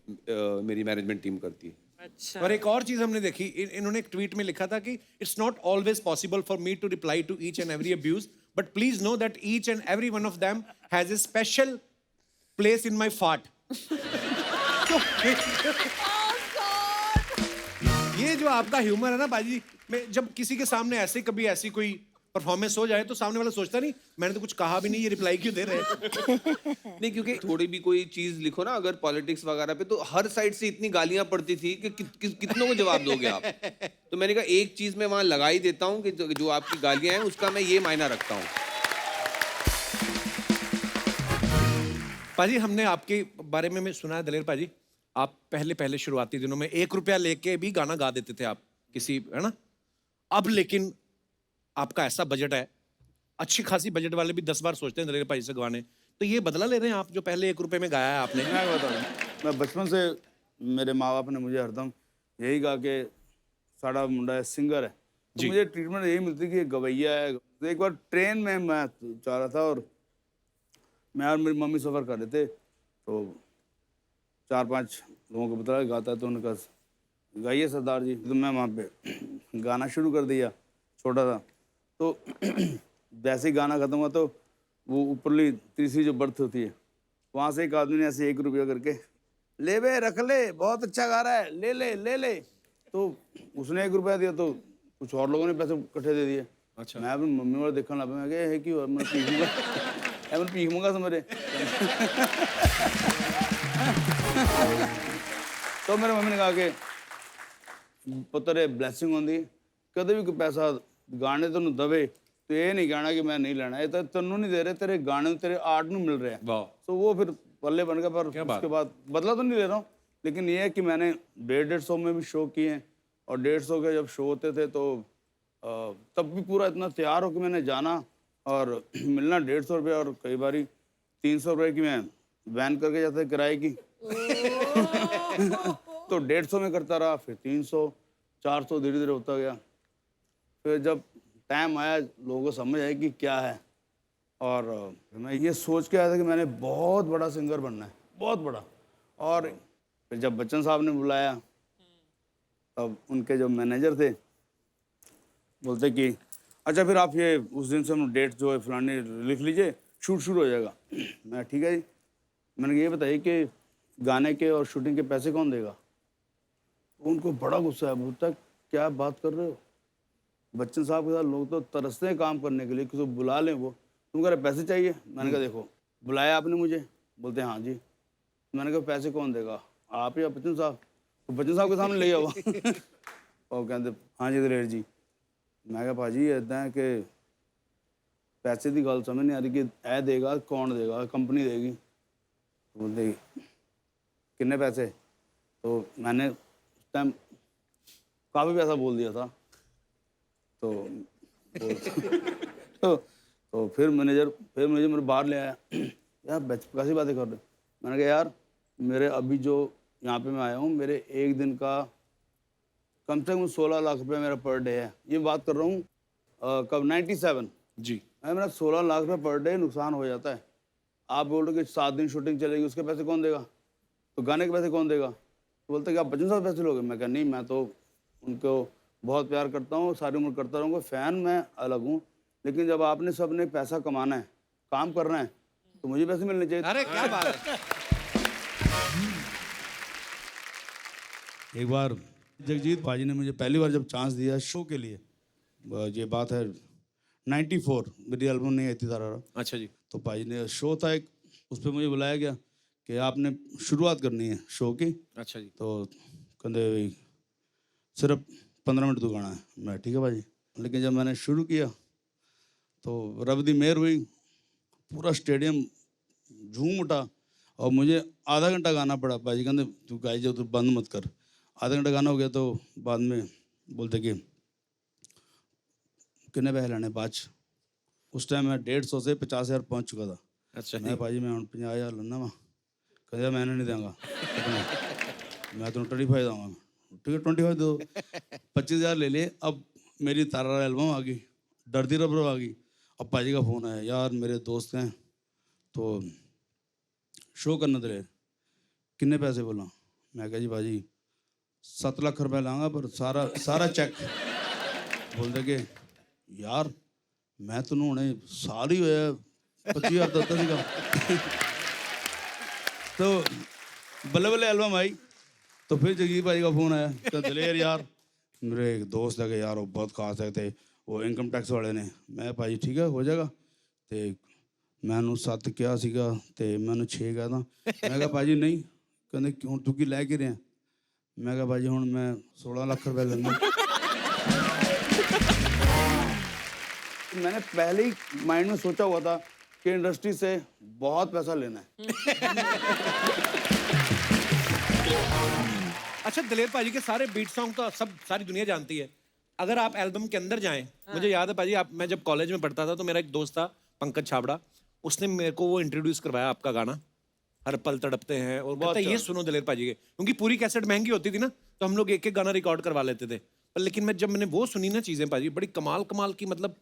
मेरी मैनेजमेंट टीम करती है। अच्छा और एक और चीज हमने देखी, इन्होंने एक ट्वीट में लिखा था कि it's not always possible for me to reply to each and every abuse, but please know that each and every one of them has a special place in my fart. ये जो आपका humour है ना बाजी, मैं जब किसी के सामने ऐसे कभी ऐसी कोई परफॉर्मेंस हो जाए तो सामने वाला सोचता नहीं मैंने तो कुछ कहा भी नहीं, ये रिप्लाई क्यों दे रहे हैं। नहीं, क्योंकि थोड़ी भी कोई चीज लिखो ना अगर पॉलिटिक्स वगैरह पे, तो हर साइड से इतनी गालियां पड़ती थी कि कितनों को जवाब दोगे आप। तो मैंने कहा एक चीज मैं वहां लगा ही देता हूँ कि जो आपकी गालियां हैं उसका मैं ये मायना रखता हूँ। पाजी हमने आपके बारे में सुना है दलेर पाजी, आप पहले शुरुआती दिनों में 1 रुपया लेके भी गाना गा देते थे आप किसी, है ना। अब लेकिन आपका ऐसा बजट है, अच्छी खासी बजट वाले भी 10 बार सोचते हैं दलेर पाजी से गवाने, तो ये बदला ले रहे हैं आप जो पहले 1 रुपए में गाया है आपने। मैं बताऊँ, मैं बचपन से मेरे माँ बाप ने मुझे हरदम यही कहा कि साड़ा मुंडा है, सिंगर है, तो मुझे ट्रीटमेंट यही मिलती कि गवैया है। तो एक बार ट्रेन में मैं जा रहा था और मैं और मेरी मम्मी सफ़र कर रहे थे, तो 4-5 लोगों को बताया गाता है, तो उन्होंने कहा गाइए सरदार जी। तो मैं वहाँ पे गाना शुरू कर दिया, छोटा था। तो जैसे ही गाना ख़त्म हुआ तो वो ऊपरली तीसरी जो बर्थ होती है वहाँ से एक आदमी ने ऐसे 1 रुपया करके ले बे रख ले, बहुत अच्छा गा रहा है, ले ले ले ले। तो उसने 1 रुपया दिया तो कुछ और लोगों ने पैसे इकट्ठे दे दिए। अच्छा। मैं अपनी मम्मी वाला देखने लगा, मैं क्या है कि मैं पीखूंगा, मैं पीखूंगा समझे। तो मेरे मम्मी ने कहा कि पुत्र है ब्लैसिंग होंगी, कदे भी कोई पैसा गाने तो दवे तो ये नहीं कहना कि मैं नहीं लेना, ये तो तेनू नहीं दे रहे, तेरे गाने तेरे आर्ट नू मिल रहे हैं। वाह। तो वो फिर पल्ले बन गया। पर उसके बाद बदला तो नहीं ले रहा हूँ, लेकिन ये है कि मैंने 150-150 में भी शो किए हैं, और 150 के जब शो होते थे तो तब भी पूरा इतना तैयार हो कि मैंने जाना और मिलना 150 रुपये, और कई बारी 300 रुपये की मैं वैन करके जाता किराए की। तो 150 में करता रहा, फिर 300, 400 धीरे धीरे होता गया। फिर जब टाइम आया लोगों को समझ आया कि क्या है, और मैं ये सोच के आया था कि मैंने बहुत बड़ा सिंगर बनना है, बहुत बड़ा। और फिर जब बच्चन साहब ने बुलाया तब उनके जो मैनेजर थे बोलते कि अच्छा फिर आप ये उस दिन से हम डेट जो है फलानी लिख लीजिए, शूट शुरू हो जाएगा। मैं ठीक है जी। मैंने ये बताइए कि गाने के और शूटिंग के पैसे कौन देगा। उनको बड़ा गुस्सा है, बोलता क्या बात कर रहे हो, बच्चन साहब के साथ लोग तो तरसते हैं काम करने के लिए, किसी को बुला लें, वो तुम कह रहे पैसे चाहिए। मैंने कहा देखो बुलाया आपने मुझे, बोलते हाँ जी। मैंने कहा पैसे कौन देगा, आप या बच्चन साहब। तो बच्चन साहब के सामने ले आओ। और कहते हाँ जी दलेर जी। मैं कहा भाजी इदा है कि पैसे की गल समझ नहीं आ रही कि ए देगा कौन देगा, कंपनी देगी। बोलते कितने पैसे, तो मैंने उस टाइम काफ़ी पैसा बोल दिया था। तो फिर मैनेजर मेरे बाहर ले आया, यार कैसी बातें कर रहे हो। मैंने कहा यार मेरे अभी जो यहाँ पे मैं आया हूँ, मेरे एक दिन का कम से कम 16 लाख रुपये मेरा पर डे है। ये बात कर रहा हूँ कब 97 जी। मेरा 16 लाख रुपये पर डे नुकसान हो जाता है। आप बोल रहे हो कि 7 दिन शूटिंग चलेगी, उसके पैसे कौन देगा, तो गाने के पैसे कौन देगा। तो बोलते कि आप बच्चन साहब पैसे लोगे। मैं कहा नहीं, मैं तो उनको बहुत प्यार करता हूँ, सारी उम्र करता रहूँगा, फ़ैन मैं अलग हूँ, लेकिन जब आपने सब ने पैसा कमाना है, काम करना है, तो मुझे पैसे मिलने चाहिए। अरे क्या बात है। एक बार जगजीत भाजी ने मुझे पहली बार जब चांस दिया शो के लिए, ये बात है 94, मेरी एल्बम नहीं आई थी तारा। अच्छा जी। तो भाजी ने शो था एक, उस पर मुझे बुलाया गया कि आपने शुरुआत करनी है शो की। अच्छा जी। तो कहते सिर्फ 15 मिनट तू गाना है। मैं ठीक है भाजी। लेकिन जब मैंने शुरू किया तो रब दी मेहर हुई, पूरा स्टेडियम झूम उठा और मुझे आधा घंटा गाना पड़ा। भाजी कहते तू गाई जो, तू बंद मत कर। आधा घंटा गाना हो गया तो बाद में बोलते कि कितने पैसे लेने बाद च। उस टाइम मैं 150 से 50,000 पहुंच चुका था। अच्छा मैं भाजी मैं 50,000 लेना वा, कहते मैंने नहीं देंगा, मैं तो 25 दूंगा। ठीक है 25 दो, 25,000 ले लिए। अब मेरी तारा एल्बम आ गई, डरती रबर आ गई। अब भाजी का फ़ोन आया, यार मेरे दोस्त हैं तो शो करना दलेर, किन्ने पैसे बोला। मैं कहा जी भाजी 7 लाख रुपए लाऊंगा पर सारा चेक। बोलते कि यार मैं तेन हुणे साल ही होया 25,000 दत्ता सीगा। तो बल्ले बल्ले एल्बम आई तो फिर जगजीत भाई का फ़ोन आया, तो दलेर यार मेरे एक दोस्त है कि यार वो बहुत खास है, थे वो इनकम टैक्स वाले ने। मैं भाई ठीक है हो जाएगा। तो मैंने 7 किया सीगा तो मैंने 6 कहा था। मैं कहा भाजी नहीं, कहते क्यों तू की लै के रहा। मैं कहा भाजी हूँ मैं 16 लाख रुपए लेना। मैंने पहले ही माइंड में सोचा हुआ था कि इंडस्ट्री से बहुत पैसा लेना है। अच्छा दलेर पाजी के सारे बीट सॉन्ग तो सब सारी दुनिया जानती है। अगर आप एल्बम के अंदर जाएं, मुझे याद है पाजी, मैं जब कॉलेज में पढ़ता था तो मेरा एक दोस्त था पंकज छाबड़ा, उसने मेरे को वो इंट्रोड्यूस करवाया आपका गाना हर पल तड़पते हैं, और कहता है ये सुनो दलेर पाजी के, क्योंकि पूरी कैसेट महंगी होती थी ना तो हम लोग एक एक गाना रिकॉर्ड करवा लेते थे। पर लेकिन मैं जब मैंने वो सुनी ना चीजें पाजी, बड़ी कमाल कमाल की, मतलब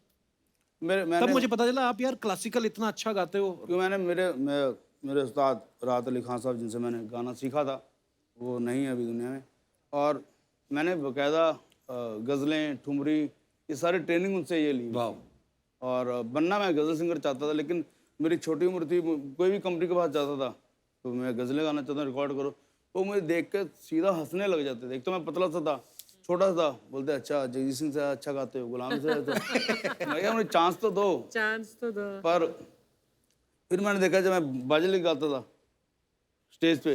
तब मुझे पता चला आप यार क्लासिकल इतना अच्छा गाते हो। क्योंकि मैंने मेरे उस्ताद राहत अली खान साहब जिनसे मैंने गाना सीखा था वो नहीं है अभी दुनिया में, और मैंने बाकायदा गज़लें ठुमरी ये सारी ट्रेनिंग उनसे ये ली। वाह। और बनना मैं गज़ल सिंगर चाहता था, लेकिन मेरी छोटी उम्र थी, कोई भी कंपनी के पास जाता था तो मैं गज़लें गाना चाहता रिकॉर्ड करो, तो मुझे देख कर सीधा हंसने लग जाते थे। एक तो मैं पतला सा था, छोटा सा था, बोलते अच्छा जगजीत सिंह से अच्छा गाते हो, गुलाम से तो मैं क्या मुझे चांस तो दो। पर फिर मैंने देखा जब मैं बाजली गाता था स्टेज पे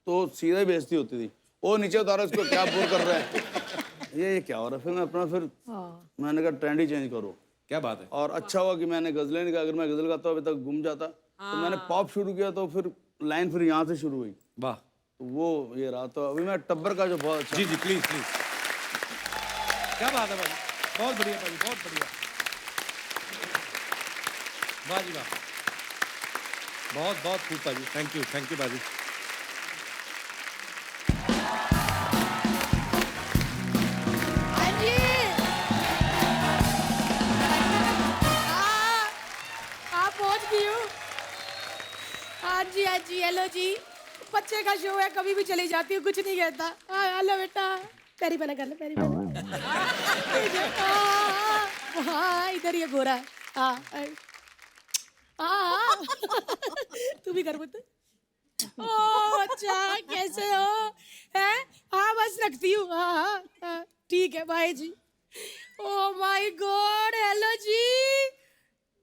तो सीधा ही बेइज्जती होती थी, वो नीचे उतारो इसको क्या बोर कर रहा है, ये क्या हो रहा है। फिर मैं अपना मैंने कहा ट्रेंड ही चेंज करो। क्या बात है। और अच्छा हुआ कि मैंने गज़लें नहीं गा, अगर मैं गज़ल गाता अभी तक गुम जाता। तो मैंने पॉप शुरू किया तो फिर लाइन फिर यहाँ से शुरू हुई। वाह। तो वो ये रहा। तो अभी मैं टब्बर का जो बहुत अच्छा। जी जी प्लीज प्लीज। क्या बात है भाई, बहुत बढ़िया भाई, बहुत बढ़िया। वाह जी वाह, बहुत बहुत खूब भाजी, थैंक यू भाजी। हाँ जी हेलो जी, बच्चे का शो है कभी भी चली जाती हूँ, कुछ नहीं कहता। हेलो बेटा, पैरी बना कर ले, पैरी बना। हाँ इधर ये गोरा है। हाँ तू भी कर पुत्र। ओ अच्छा कैसे हो? हैं? हाँ बस रखती हूँ। हाँ ठीक है बाय जी। ओ माय गॉड, हेलो जी,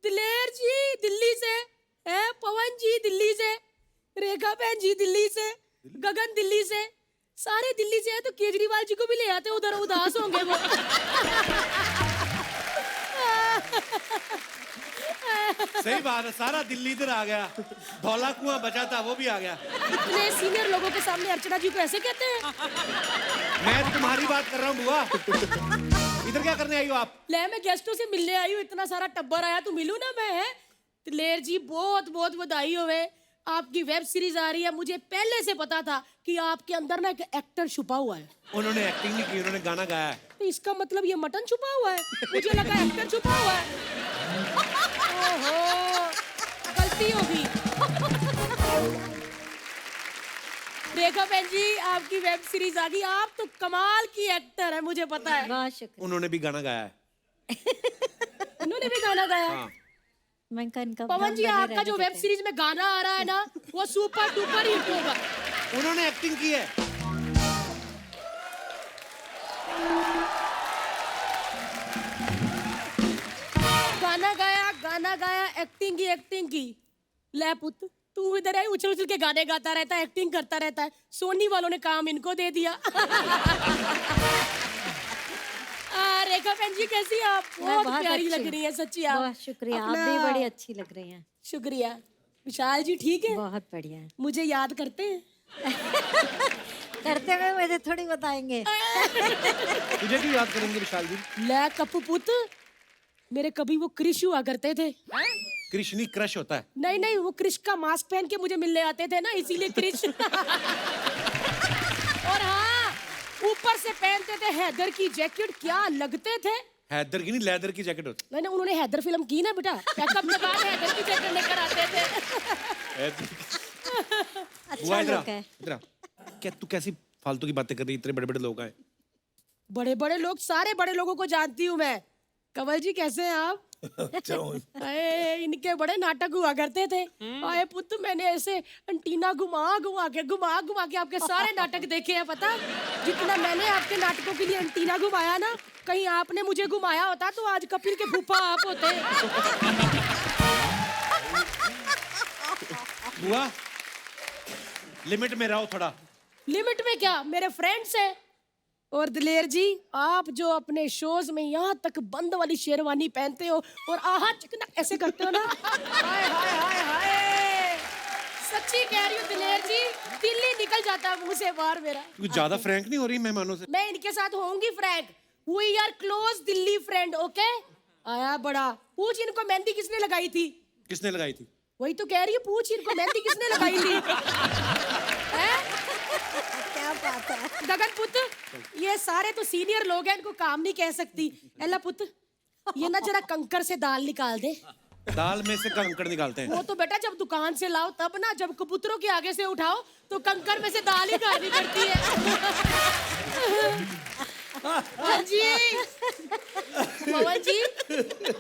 दिलेर जी दिल्ली से है, पवन जी दिल्ली से, रेखा बहन जी दिल्ली से, गगन दिल्ली से, सारे दिल्ली से है। तो केजरीवाल जी को भी ले आते, उधर उदास होंगे वो। सही बात है, सारा दिल्ली इधर आ गया, धौला कुआं बचा था वो भी आ गया। इतने सीनियर लोगों के सामने अर्चना जी को ऐसे कहते हैं? मैं तुम्हारी बात कर रहा हूँ बुआ। इधर क्या करने आई हो आप? ले मैं गेस्टों से मिलने आई हूँ, इतना सारा टब्बर आया तो मिलूं ना मैं। है दिलेर जी बहुत बहुत बधाई होवे, आपकी वेब सीरीज आ रही है। मुझे पहले से पता था कि आपके अंदर ना एक एक्टर छुपा हुआ है। उन्होंने एक्टिंग नहीं की, उन्होंने गाना गाया है। तो इसका मतलब ये मटन छुपा हुआ है, मुझे लगा एक्टर छुपा हुआ है। ओहो गलती होगी। रेखा बहन जी आपकी वेब सीरीज आ गई, आप तो कमाल की एक्टर है, मुझे पता है। वाह शुक्रिया। उन्होंने भी गाना गाया है। उन्होंने भी गाना गाया। हाँ। मैं इनका पवन जी आपका जो वेब सीरीज में गाना आ रहा है ना वो सुपर डुपर हिट होगा। उन्होंने एक्टिंग की है। गाना गाया एक्टिंग की। ले पुत तू इधर है, उछल उछल के गाने गाता रहता है, एक्टिंग करता रहता है। सोनी वालों ने काम इनको दे दिया। रीमा बहन जी कैसी हैं आप? मैं बहुत बहुत प्यारी अच्छी लग हूँ। रही है सच्ची आप। बहुत शुक्रिया, आप भी अपना- बड़ी अच्छी लग रही हैं। शुक्रिया। विशाल जी ठीक है? बहुत बढ़िया है। मुझे याद करते हैं? करते हुए मुझे थोड़ी बताएंगे। तुझे क्यों याद करेंगे विशाल जी? ले कप्पू पुत, मेरे कभी वो क्रिश हुआ करते थे। कृष्णी क्रश होता है। नहीं नहीं, वो क्रिश का मास्क पहन के मुझे मिलने आते थे ना, इसीलिए क्रिश। और हाँ, ऊपर से पहनते थे हैदर की जैकेट, क्या लगते थे। हैदर की नहीं, लेदर की जैकेट होती नहीं नहीं, उन्होंने हैदर फिल्म की ना बेटा, पैकअप के बाद हैदर की जैकेट लेकर आते थे। है। अच्छा लोग है। इधर आ। क्या तू कैसी फालतू की बातें कर रही है? इतने बड़े बड़े लोग आए। बड़े बड़े लोग, सारे बड़े लोगों को जानती हूँ मैं। कंवल जी कैसे हैं आप? अच्छा हूँ। अरे इनके बड़े नाटक हुआ करते थे। आए पुत्र, मैंने ऐसे एंटीना घुमा घुमा के आपके सारे नाटक देखे हैं। पता, जितना मैंने आपके नाटकों के लिए एंटीना घुमाया ना, कहीं आपने मुझे घुमाया होता तो आज कपिल के फूफा आप होते। बुआ, लिमिट में रहो थोड़ा। लिमिट में क्या, मेरे फ्रेंड्स हैं। और दिलेर जी, आप जो अपने शोज में यहाँ तक बंद वाली शेरवानी पहनते हो और आहा चिकना ऐसे करते हो ना, हाय हाय हाय हाय, सच्ची कह रही हूँ दिलेर जी, दिल ही निकल जाता है मुंह से बाहर मेरा। तू ज्यादा फ्रैंक नहीं हो रही मेहमानों से? मैं इनके साथ होंगी frank. We are close Delhi friend, okay? आया बड़ा, पूछ इनको मेहंदी किसने लगाई थी? किसने लगाई थी? वही तो कह रही है, पूछ इनको मेहंदी किसने लगाई थी? हैं? क्या बात है। गगन पुत्र, ये सारे तो सीनियर लोग हैं, इनको काम नहीं कह सकती। एला पुत्र, ये ना जरा कंकर से दाल निकाल दे। दाल में से कंकड़ निकालते हैं। वो तो बेटा जब दुकान से लाओ तब ना, जब कबूतरों के आगे से उठाओ तो कंकर में से दाल ही खानी पड़ती है। हाँ जी, पवन जी,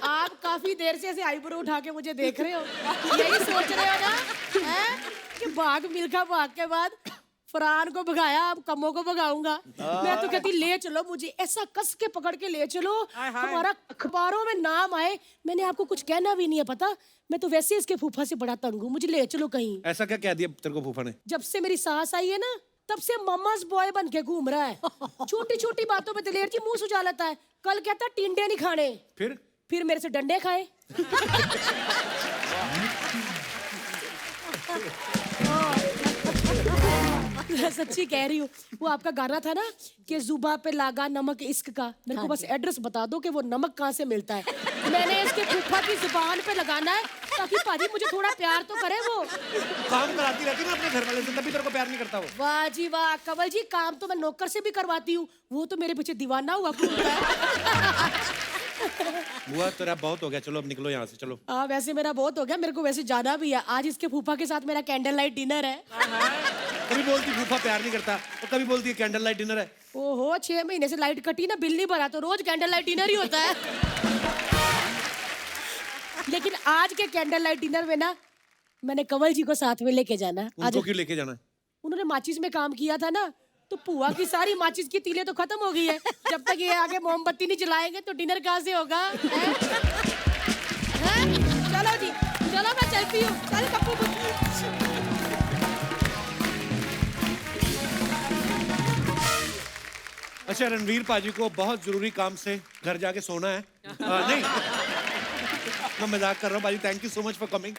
आप काफी देर से ऐसे आईब्रो उठा के मुझे देख रहे हो, यही सोच रहे हो ना, हैं? कि भाग मिल्खा भाग के बाद फरहान को भगाया, अब कमों को भगाऊंगा। मैं तो कहती ले चलो, मुझे ऐसा कस के पकड़ के ले चलो, हमारा अखबारों में नाम आए। मैंने आपको कुछ कहना भी नहीं है, पता, मैं तो वैसे इसके फूफा से बड़ा तंग हूँ, मुझे ले चलो कहीं। ऐसा क्या कह दिया तेरे को फूफा ने? जब से मेरी सास आई है ना, तब से मम्मास बॉय बन के घूम रहा है। छोटी छोटी बातों पे दिलेर जी मुंह सुझा लेता है। कल कहता टिंडे नहीं खाने, फिर मेरे से डंडे खाए। सच्ची कह रही हूँ, वो आपका गाना था ना कि जुबा पे लागा नमक इश्क का, मेरे को बस एड्रेस बता दो कि वो नमक कहाँ से मिलता है। मैंने इसके फूफा की जुबान पे लगाना है ताकि पाजी मुझे थोड़ा प्यार तो करे। वो काम कराती रहती ना अपने घर वाले से, तभी तेरे को प्यार नहीं करता वो। वाह जी वाह, कंवल जी, काम तो मैं नौकर से भी करवाती हूँ, वो तो मेरे पीछे दीवाना हुआ घूमता है। बुआ तेरा बहुत हो गया, चलो अब निकलो यहाँ से, चलो। हाँ वैसे मेरा बहुत हो गया, मेरे को वैसे जाना भी है। आज इसके फूफा के साथ मेरा कैंडल लाइट डिनर है। कभी बोलती फूफा प्यार नहीं करता, और कभी बोलती है कैंडल लाइट डिनर है। ओहो, 6 महीने से लाइट कटी ना, बिल नहीं भरा, तो रोज कैंडल लाइट डिनर ही होता है। लेकिन आज के कैंडल लाइट डिनर में ना, मैंने कंवल जी को साथ में लेके जाना। आज उनको क्यों लेके जाना है? उन्होंने माचिस में काम किया था ना, तो पुआ की सारी माचिस की तीलें तो खत्म हो गई है। जब तक ये आगे मोमबत्ती नहीं जलाएंगे तो डिनर कहाँ से होगा? हैं? चलो जी, चलो मैं चलती हूँ। चल कप्पू। अच्छा, रणवीर पाजी को बहुत जरूरी काम से घर जाके सोना है। नहीं, मैं मजाक कर रहा हूँ पाजी। Thank you so much for coming.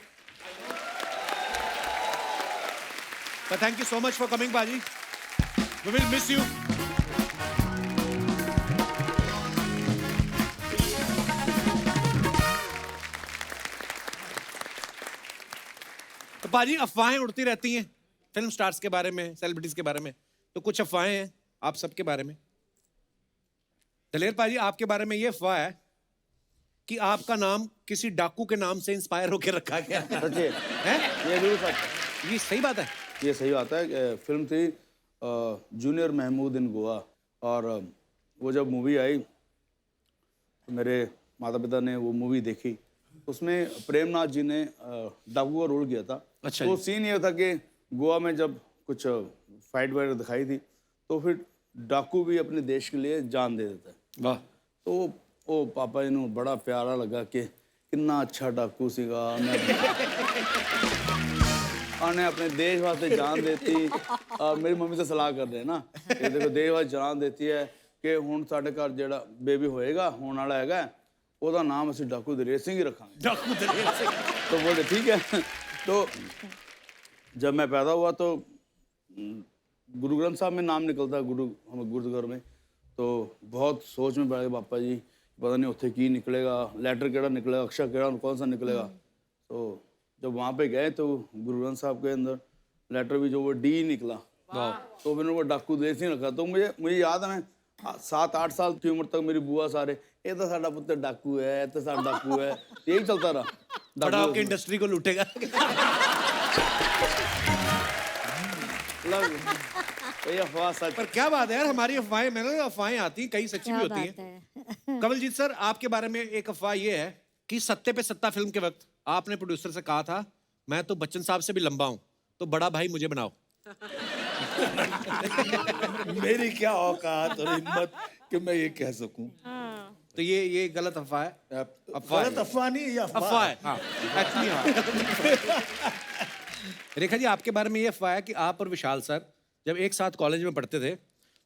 Thank you so much for coming पाजी। We will miss you. तो पाजी, अफवाहें उड़ती रहती हैं फिल्म स्टार्स के बारे में, सेलिब्रिटीज के बारे में, तो कुछ अफवाहें हैं आप सबके बारे में। दलेर पाजी, आपके बारे में ये अफवाह है कि आपका नाम किसी डाकू के नाम से इंस्पायर होकर रखा गया सच्चे है? ये बिल्कुल सच। ये सही बात है? ये सही बात है। फिल्म थी जूनियर महमूद इन गोवा, और वो जब मूवी आई तो मेरे माता पिता ने वो मूवी देखी। उसमें प्रेमनाथ जी ने डाकू का रोल किया था। अच्छा तो सीन ये था कि गोवा में जब कुछ फाइट वगैरह दिखाई थी तो फिर डाकू भी अपने देश के लिए जान दे देता है। वाह। तो वो पापा जी ने बड़ा प्यारा लगा कि कितना अच्छा डाकू सीगा, उन्हें अपने देश वास्ते जान देती। और मेरी मम्मी से सलाह कर रहे हैं ना कि देखो, देश वास्ते जान देती है ਕਿ ਹੁਣ ਸਾਡੇ ਘਰ ਜਿਹੜਾ ਬੇਬੀ ਹੋਏਗਾ ਹੋਣ ਵਾਲਾ ਹੈਗਾ ਉਹਦਾ ਨਾਮ ਅਸੀਂ ਡਾਕੂ ਦਲੇਰ ਸਿੰਘ ਹੀ रखेंगे। डाकू दलेर सिंह। तो बोले ठीक है। तो जब मैं पैदा हुआ तो गुरु ग्रंथ साहब में नाम निकलता है हम गुरुद्वार में, तो बहुत सोच में पड़ गए पापा जी, पता नहीं उत्थे की निकलेगा, लेटर केड़ा निकलेगा, अक्षर केड़ा कौन सा निकलेगा। तो जब वहाँ पे गए तो गुरु ग्रंथ साहब के अंदर लेटर भी जो वो डी निकला, तो मैंने वो डाकू दलेर सिंह रखा। तो मुझे याद है, मैं 7-8 साल की उम्र तक मेरी बुआ सारे ये तो साडा पुत्र डाकू है, ये तो साडा डाकू है, यही चलता रहा। बड़ा होके इंडस्ट्री को लूटेगा। ये अफवाह सच। पर क्या बात है यार, हमारी अफवाहें, मैंने अफवाहें आती हैं, कई सच्ची भी क्या होती बात हैं। है। कवलजीत सर, आपके बारे में एक अफवाह ये है कि सत्ते पे सत्ता फिल्म के वक्त आपने प्रोड्यूसर से कहा था, मैं तो बच्चन साहब से भी लंबा हूं, तो बड़ा भाई मुझे बनाओ। मेरी क्या औकात और हिम्मत कि मैं ये कह सकूं। तो ये गलत अफवाह है। अफवाह गलत है। अफवाह नहीं, ये अफवाह है, हाँ, actually हाँ। रेखा जी, आपके बारे में ये अफवाह है कि आप और विशाल सर जब एक साथ कॉलेज में पढ़ते थे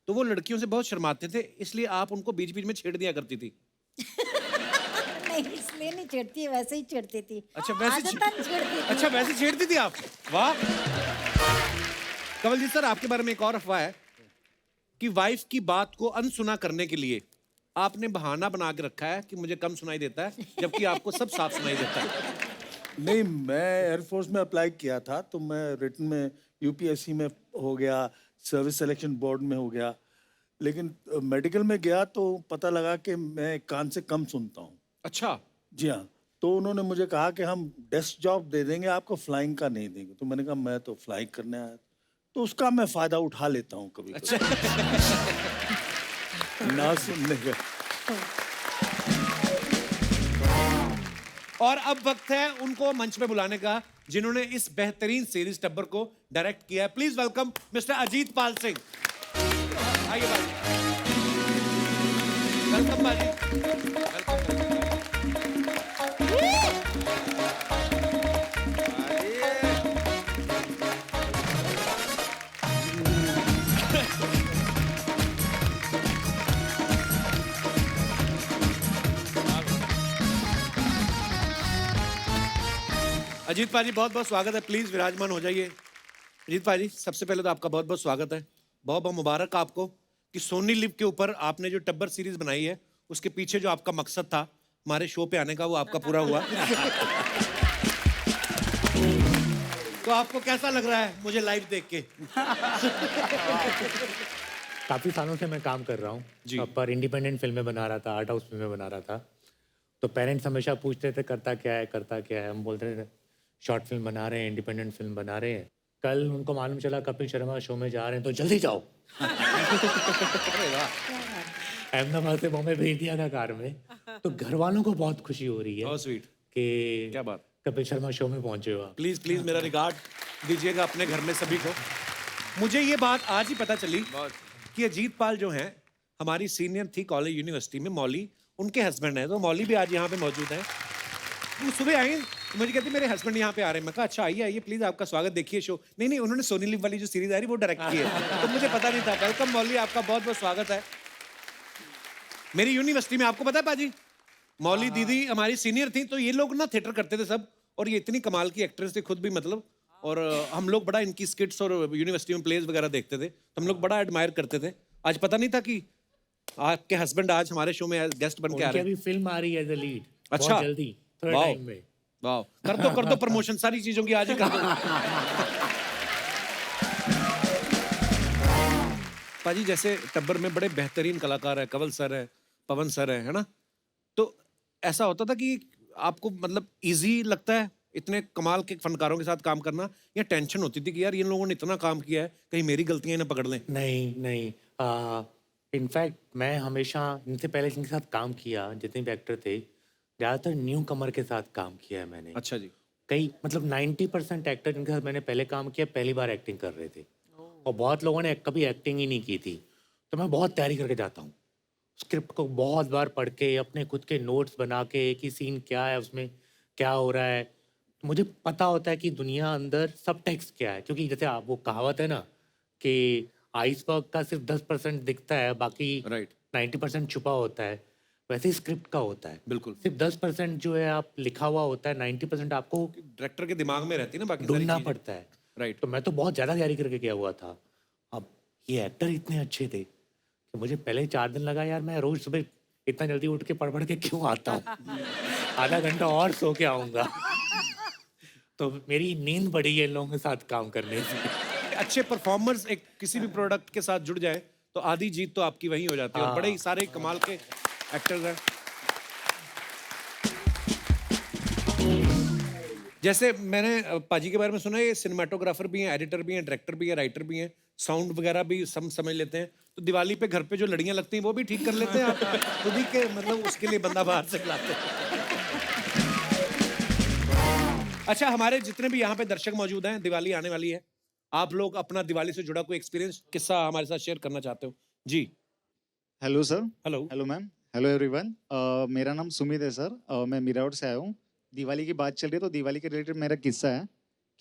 तो वो लड़कियों से बहुत शर्माते थे, इसलिए आप उनको बीच बीच में छेड़ दिया करती थी। नहीं, इसलिए नहीं छेड़ती, वैसे ही छेड़ती थी। अच्छा, वैसे आदतन छेड़ती थी। अच्छा, वैसे छेड़ती थी आप? वाह। कवलजीत सर, आपके बारे में एक और अफवाह है कि वाइफ की बात को अनसुना करने के लिए आपने बहाना बना के रखा है कि मुझे कम सुनाई देता है, जबकि आपको सब साफ सुनाई देता है। नहीं, मैं एयरफोर्स में अप्लाई किया था, तो मैं रिटन में यूपीएससी में हो गया, सर्विस सिलेक्शन बोर्ड में हो गया, लेकिन मेडिकल में गया तो पता लगा कि मैं कान से कम सुनता हूँ। अच्छा। जी हाँ, तो उन्होंने मुझे कहा कि हम डेस्क जॉब दे देंगे आपको, फ्लाइंग का नहीं देंगे। तो मैंने कहा मैं तो फ्लाइंग करने आया, तो उसका मैं फायदा उठा लेता हूँ कभी अच्छा। ना सुनने का। और अब वक्त है उनको मंच पे बुलाने का जिन्होंने इस बेहतरीन सीरीज टब्बर को डायरेक्ट किया है। Please welcome mister Ajit Pal Singh. आइए भाई। वेलकम भाई। अजीत पाजी, बहुत बहुत स्वागत है, प्लीज विराजमान हो जाइए। अजीत पाजी, सबसे पहले तो आपका बहुत बहुत स्वागत है, बहुत बहुत मुबारक आपको कि सोनी लिव के ऊपर आपने जो टब्बर सीरीज बनाई है उसके पीछे जो आपका मकसद था हमारे शो पे आने का, वो आपका पूरा हुआ। तो आपको कैसा लग रहा है मुझे लाइव देख के? काफ़ी सालों से मैं काम कर रहा हूँ जी। पर इंडिपेंडेंट फिल्में बना रहा था, आर्ट हाउस फिल्में बना रहा था। तो पेरेंट्स हमेशा पूछते थे करता क्या है, करता क्या है। हम बोलते थे शॉर्ट फिल्म बना रहे हैं, इंडिपेंडेंट फिल्म बना रहे हैं। कल उनको मालूम चला कपिल शर्मा शो में जा रहे हैं, तो जल्दी जाओ। अहमदाबाद से बॉम्बे भेज दिया था कार में। तो घर वालों को बहुत खुशी हो रही है बहुत स्वीट। कि क्या बात। कपिल शर्मा शो में पहुंचे हो आप। प्लीज प्लीज मेरा रिगार्ड दीजिएगा अपने घर में सभी को। मुझे ये बात आज ही पता चली कि अजीत पाल जो हैं हमारी सीनियर थी कॉलेज यूनिवर्सिटी में, मौली उनके हस्बैंड है। तो मौली भी आज यहाँ पे मौजूद है। वो सुबह आई तो मुझे कहती मेरे हस्बैंड यहाँ पे आ रहे हैं। मैं कहा अच्छा आइए आइए प्लीज, आपका स्वागत, देखिए शो। नहीं नहीं, उन्होंने सोनी लिव वाली जो सीरीज आ रही वो डायरेक्ट की है, तो मुझे पता नहीं था। वेलकम मौली, आपका बहुत बहुत स्वागत है मेरी यूनिवर्सिटी में। आपको पता है पाजी, मौली दीदी हमारी सीनियर थी, तो ये लोग ना थिएटर करते थे सब, और ये इतनी कमाल की एक्ट्रेस थी खुद भी, मतलब। और हम लोग बड़ा इनकी स्किट्स और यूनिवर्सिटी में प्लेज वगैरह देखते थे, तो हम लोग बड़ा एडमायर करते थे। आज पता नहीं था कि आपके हस्बैंड आज हमारे शो में गेस्ट बन के आ उनकी रहे हैं। अभी फिल्म आ रही है एज अ लीड। अच्छा। बहुत जल्दी, थोड़े वाह। टाइम में। वाह, कर दो प्रमोशन सारी चीजों की आज ही कर दो। पाजी, जैसे टब्बर में बड़े बेहतरीन कलाकार है, कंवल सर है, पवन सर है ना? तो ऐसा होता था कि आपको मतलब इजी लगता है इतने कमाल के फनकारों के साथ काम करना, या टेंशन होती थी कि यार इन लोगों ने इतना काम किया है कहीं मेरी गलतियां इन्हें पकड़ लें? नहीं नहीं, इनफैक्ट मैं हमेशा इनसे पहले जिनके साथ काम किया, जितने भी एक्टर थे, ज़्यादातर न्यू कमर के साथ काम किया है मैंने। अच्छा जी। कई मतलब 90% एक्टर जिनके साथ मैंने पहले काम किया पहली बार एक्टिंग कर रहे थे, और बहुत लोगों ने कभी एक्टिंग ही नहीं की थी। तो मैं बहुत तैयारी करके जाता हूँ, स्क्रिप्ट को बहुत बार पढ़ के, अपने खुद के नोट्स बना के कि सीन क्या है, उसमें क्या हो रहा है। मुझे पता होता है कि दुनिया अंदर सब टेक्स्ट क्या है, क्योंकि जैसे आप वो कहावत है ना कि आइसबर्ग का सिर्फ 10% दिखता है, बाकी राइट। 90% छुपा होता है, वैसे ही स्क्रिप्ट का होता है। बिल्कुल। सिर्फ 10% जो है आप लिखा हुआ होता है, 90% आपको डायरेक्टर के दिमाग में रहती है ना बाकी सारी ढूंढना चीजें। पड़ता है। राइट। तो मैं तो बहुत ज़्यादा तैयारी करके गया हुआ था। अब ये एक्टर इतने अच्छे थे कि मुझे पहले ही 4 दिन लगा, यार मैं रोज सुबह इतना जल्दी उठ के पढ़ के क्यों आता हूँ, आधा घंटा और सो के आऊँगा। तो मेरी नींद बढ़ी है इन लोगों के साथ काम करने से। अच्छे परफॉर्मर्स एक किसी भी प्रोडक्ट के साथ जुड़ जाए तो आधी जीत तो आपकी वही हो जाती है। और बड़े ही सारे कमाल के एक्टर्स हैं। जैसे मैंने पाजी के बारे में सुना है, ये सिनेमाटोग्राफर भी हैं, एडिटर भी हैं, डायरेक्टर भी हैं, राइटर भी हैं, साउंड वगैरह भी सब समझ लेते हैं। तो दिवाली पे घर पे जो लड़ियां लगती हैं वो भी ठीक कर लेते हैं आप खुद ही के, मतलब उसके लिए बंदा बाहर से लाते हैं। अच्छा, हमारे जितने भी यहाँ पे दर्शक मौजूद हैं, दिवाली आने वाली है, आप लोग अपना दिवाली से जुड़ा कोई एक्सपीरियंस किस्सा हमारे साथ शेयर करना चाहते हो? जी। Hello sir. Hello. Hello ma'am. Hello everyone. मेरा नाम सुमित है सर। मैं मीरावट से आया हूँ। दिवाली की बात चल रही है तो दिवाली के रिलेटेड मेरा किस्सा है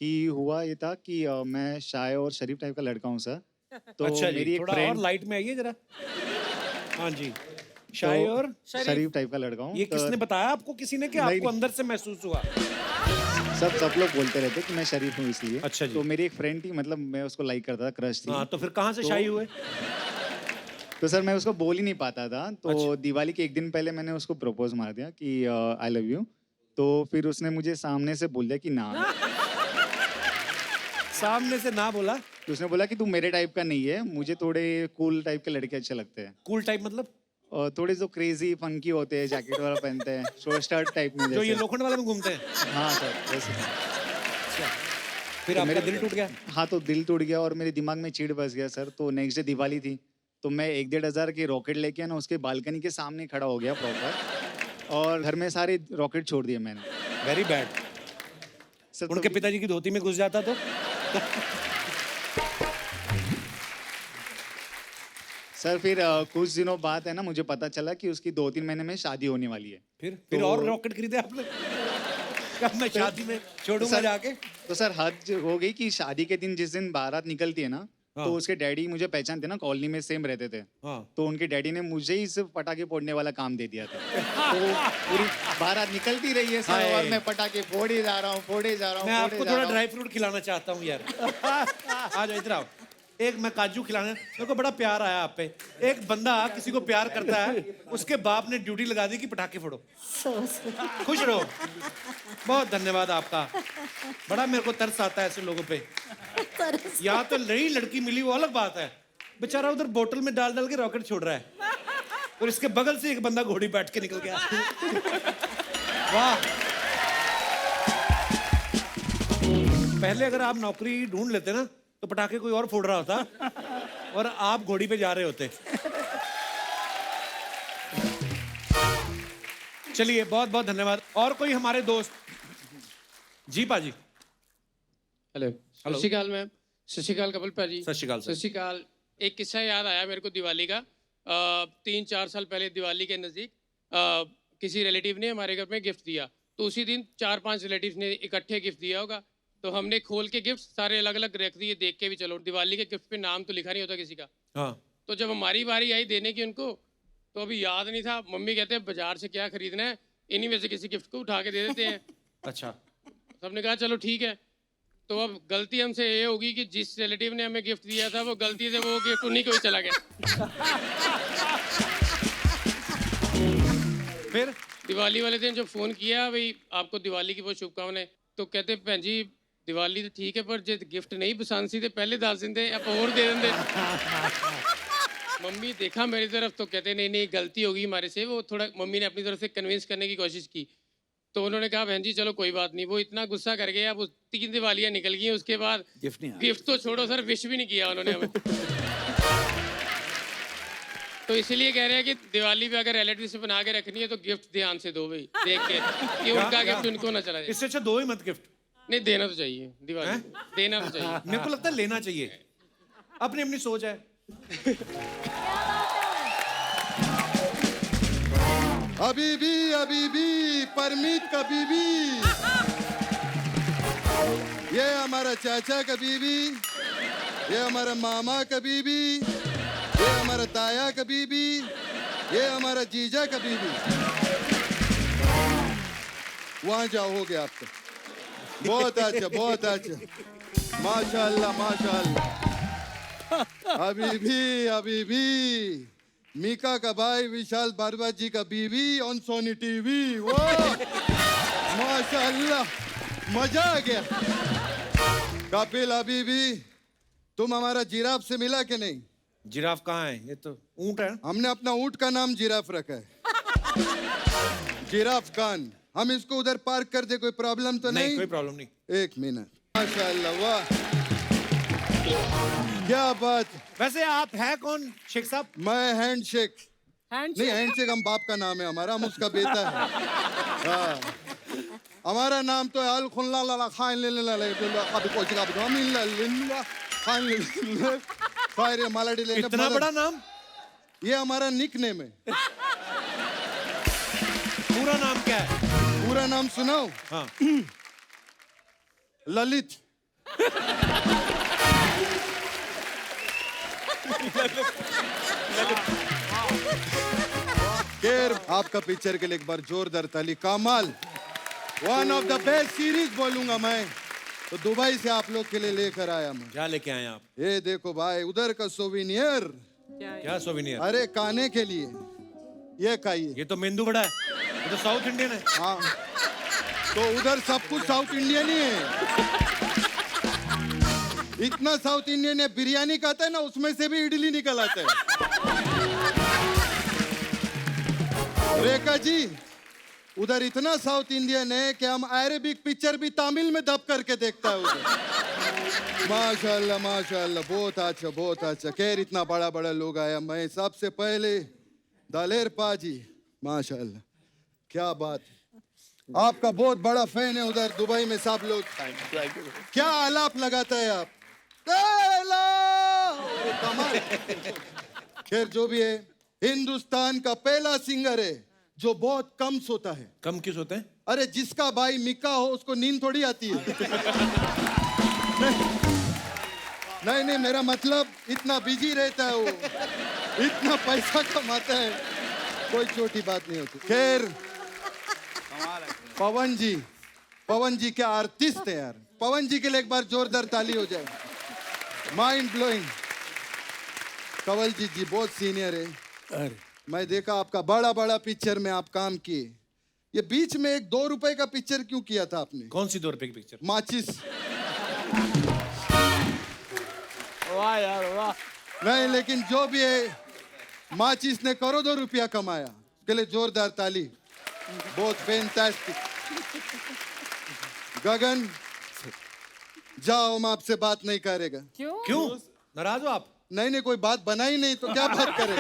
कि हुआ ये था कि मैं शाय और शरीफ टाइप का लड़का हूँ सर। तो अच्छा जी, मेरी एक थोड़ा और फ्रेंड लाइट में आइए जरा। हाँ जी, शाय और शरीफ टाइप का लड़का हूँ। ये किसने बताया आपको? किसी ने कि नहीं, आपको अंदर से महसूस हुआ? सब लोग बोलते रहते कि मैं शरीफ हूँ इसलिए। अच्छा जी। तो मेरी एक फ्रेंड थी, मतलब मैं उसको लाइक करता था, क्रश थी। हाँ, तो फिर कहाँ से शाही हुए? तो सर मैं उसको बोल ही नहीं पाता था। तो अच्छा। दिवाली के एक दिन पहले मैंने उसको प्रपोज मार दिया कि आई लव यू। तो फिर उसने मुझे सामने से बोल दिया कि ना। सामने से ना बोला? तो उसने बोला कि तू मेरे टाइप का नहीं है, मुझे थोड़े कूल टाइप के लड़के अच्छे लगते हैं। कूल टाइप मतलब? और थोड़े जो क्रेजी फंकी होते हैं, जैकेट वाला पहनते हैं, शॉर्ट स्टर्ट टाइप में जो ये जैसे। लोखंड वाले में घूमते हैं? हाँ सर, वैसे। फिर तो आपका मेरे- दिल टूट गया? हाँ, तो दिल टूट गया और मेरे दिमाग में चिढ़ बस गया सर। तो नेक्स्ट डे दिवाली थी, तो मैं 1-1.5 हज़ार की रॉकेट लेके ना उसके बालकनी के सामने खड़ा हो गया प्रॉपर, और घर में सारे रॉकेट छोड़ दिए मैंने। Very bad. सर उनके पिताजी की धोती में घुस जाता तो? सर फिर कुछ दिनों बाद है ना, मुझे पता चला कि उसकी 2-3 महीने में शादी होने वाली है। फिर और रॉकेट खरीदे आपने? कब मैं शादी में छोड़ूंगा सर- जाके? तो सर हद हो गई कि शादी के दिन जिस दिन बारात निकलती है ना, तो उसके डैडी मुझे पहचानते ना, कॉलोनी में सेम रहते थे। हाँ। तो उनके डैडी ने मुझे ही सिर्फ पटाखे फोड़ने वाला काम दे दिया था। तो पूरी बारात निकलती रही है सर, हाय। और मैं पटाखे फोड़े जा रहा हूँ, फोड़े जा रहा हूँ, मैं फोड़े आपको जा थोड़ा रहा हूँ। ड्राई फ्रूट खिलाना चाहता हूँ यार। आ जाओ इधर आओ। एक मैं काजू खिलाना, मेरे को बड़ा प्यार आया आप पे। एक बंदा किसी को प्यार करता है, उसके बाप ने ड्यूटी लगा दी कि पटाखे फोड़ो। खुश रहो। बहुत धन्यवाद आपका। बड़ा मेरे को तरस आता है ऐसे लोगों पे। यहाँ तो नई लड़की मिली वो अलग बात है, बेचारा उधर बोतल में डाल डाल के रॉकेट छोड़ रहा है, और इसके बगल से एक बंदा घोड़ी बैठ के निकल गया। वाह। पहले अगर आप नौकरी ढूंढ लेते ना तो पटाखे कोई और फोड़ रहा होता और आप घोड़ी पे जा रहे होते। चलिए, बहुत बहुत धन्यवाद। और कोई हमारे दोस्त? जी पाजी। हेलो। सत श्री अकाल मैम। सत श्री अकाल कपिल भाजी। सत श्री अकाल सर। सत श्री अकाल। एक किस्सा याद आया मेरे को दिवाली का। 3-4 साल पहले दिवाली के नज़दीक किसी रिलेटिव ने हमारे घर में गिफ्ट दिया। तो उसी दिन 4-5 रिलेटिव ने इकट्ठे गिफ्ट दिया होगा। तो हमने खोल के गिफ्ट सारे अलग अलग रख दिए, देख के भी चलो दिवाली के गिफ्ट पे नाम तो लिखा नहीं होता किसी का। हाँ। तो जब हमारी बारी आई देने की उनको, तो अभी याद नहीं था। मम्मी कहते हैं बाजार से क्या खरीदना है, इन्हीं में से किसी गिफ्ट को उठा के दे देते हैं। अच्छा। सबने कहा चलो ठीक है। तो अब गलती हमसे ये होगी कि जिस रिलेटिव ने हमें गिफ्ट दिया था वो गलती से वो गिफ्ट उन्हीं को ही चला गया। फिर दिवाली वाले दिन जब फोन किया, भाई आपको दिवाली की बहुत शुभकामनाएं, तो कहते भैन जी दिवाली तो ठीक है पर जे गिफ्ट नहीं पसंद सी तो पहले दस देंगे आप और दे देंगे। मम्मी देखा मेरी तरफ तो कहते नहीं नहीं गलती होगी हमारे से। वो थोड़ा मम्मी ने अपनी तरफ से कन्विंस करने की कोशिश की। तो उन्होंने कहा बहन जी चलो कोई बात नहीं। वो इतना गुस्सा कर गए, अब 3 दिवालियां निकल गई, उसके बाद गिफ्ट नहीं आया। गिफ्ट तो छोड़ो सर, विश भी नहीं किया उन्होंने हमें। तो इसीलिए कह रहे हैं कि दिवाली पे अगर रिलेटिव से बना के रखनी है तो गिफ्ट ध्यान से दो भाई, देख के कि उनका गिफ्ट उनको ना चला जाए। इससे अच्छा दो ही मत गिफ्ट। नहीं देना तो चाहिए दिवाली, देना तो चाहिए। मेरे को लगता है लेना चाहिए, अपनी अपनी सोच है। अभी भी परमीत का बीबी, ये हमारा चाचा का बीबी, ये हमारा मामा का बीबी, ये हमारा ताया का बीबी, ये हमारा जीजा का बीवी। वहां जाओ, हो गया आपका। बहुत अच्छा, बहुत अच्छा, माशाल्लाह माशाल्लाह। अभी भी मीका का भाई विशाल भारद्वाज जी का बीवी ऑन सोनी टीवी। वो माशाल्लाह, मजा आ गया। कपिल, अभी भी तुम हमारा जिराफ से मिला कि नहीं? जिराफ कहाँ है? ये तो ऊंट है। हमने अपना ऊंट का नाम जिराफ रखा है। जिराफ खान। हम इसको उधर पार्क कर दे, कोई प्रॉब्लम तो नहीं? कोई प्रॉब्लम नहीं। एक मिनट, माशाल्लाह, वाह क्या बात। वैसे आप हैं कौन शेख साहब? मैं हैंडशेक नहीं, हैंडशेक हम बाप का नाम है हमारा, हम उसका बेटा है। हाँ, हमारा नाम तो अल खुल्ला ला खान ले ला ले अभी कोई जगह भी हम ला ला खान ले फायर मालाडी ले। इतना बड़ा नाम? ये हमारा निकनेम है। पूरा नाम क्या है? पूरा नाम सुनाओ? हाँ। ललित। खैर, आपका पिक्चर के लिए एक बार जोरदार ताली। कमाल, one of the best series बोलूंगा मैं तो। दुबई से आप लोग के लिए लेकर आया मैं। क्या लेके आए आप? ये देखो भाई, उधर का सोविनियर। क्या सोविनियर? अरे खाने के लिए ये खाइए। ये तो मेंदू बड़ा है, ये तो साउथ इंडियन है। हाँ, तो उधर सब कुछ साउथ इंडियन ही है। इतना साउथ इंडियन है, बिरयानी खाता है ना, उसमें से भी इडली निकल आता है। रेखा जी, उधर इतना साउथ इंडियन है कि हम अरेबिक पिक्चर भी तमिल में दब करके देखता है उधर। माशाल्लाह माशाल्लाह, बहुत अच्छा बहुत अच्छा। खैर, इतना बड़ा बड़ा लोग आया। मैं सबसे पहले दलेर पाजी, माशाल्लाह, क्या बात। आपका बहुत बड़ा फैन है उधर दुबई में सब लोग। क्या आलाप लगाता है आप? कमाल। खैर, जो भी है, हिंदुस्तान का पहला सिंगर है जो बहुत कम सोता है। कम क्यों सोते हैं? अरे, जिसका भाई मिक्का हो उसको नींद थोड़ी आती है। नहीं नहीं, मेरा मतलब इतना बिजी रहता है वो, इतना पैसा कमाता है, कोई छोटी बात नहीं होती। खैर, पवन जी क्या आर्टिस्ट है यार। पवन जी के लिए एक बार जोरदार ताली हो जाए। Mind blowing. कंवल जी बहुत सीनियर है। अरे, मैं देखा आपका बड़ा बड़ा पिक्चर में आप काम किए। ये बीच में एक 2 रुपए का पिक्चर क्यों किया था आपने? कौन सी 2 रुपए की पिक्चर? माचिस। वाह यार वाह। नहीं, लेकिन जो भी है, माचिस ने करोड़ों रुपया कमाया, उसके लिए जोरदार ताली। बहुत फैंटास्टिक। गगन, जाओ, हम आपसे बात नहीं करेगा। क्यों? नाराज हो आप? नहीं, कोई बात बनाई नहीं तो क्या बात करें।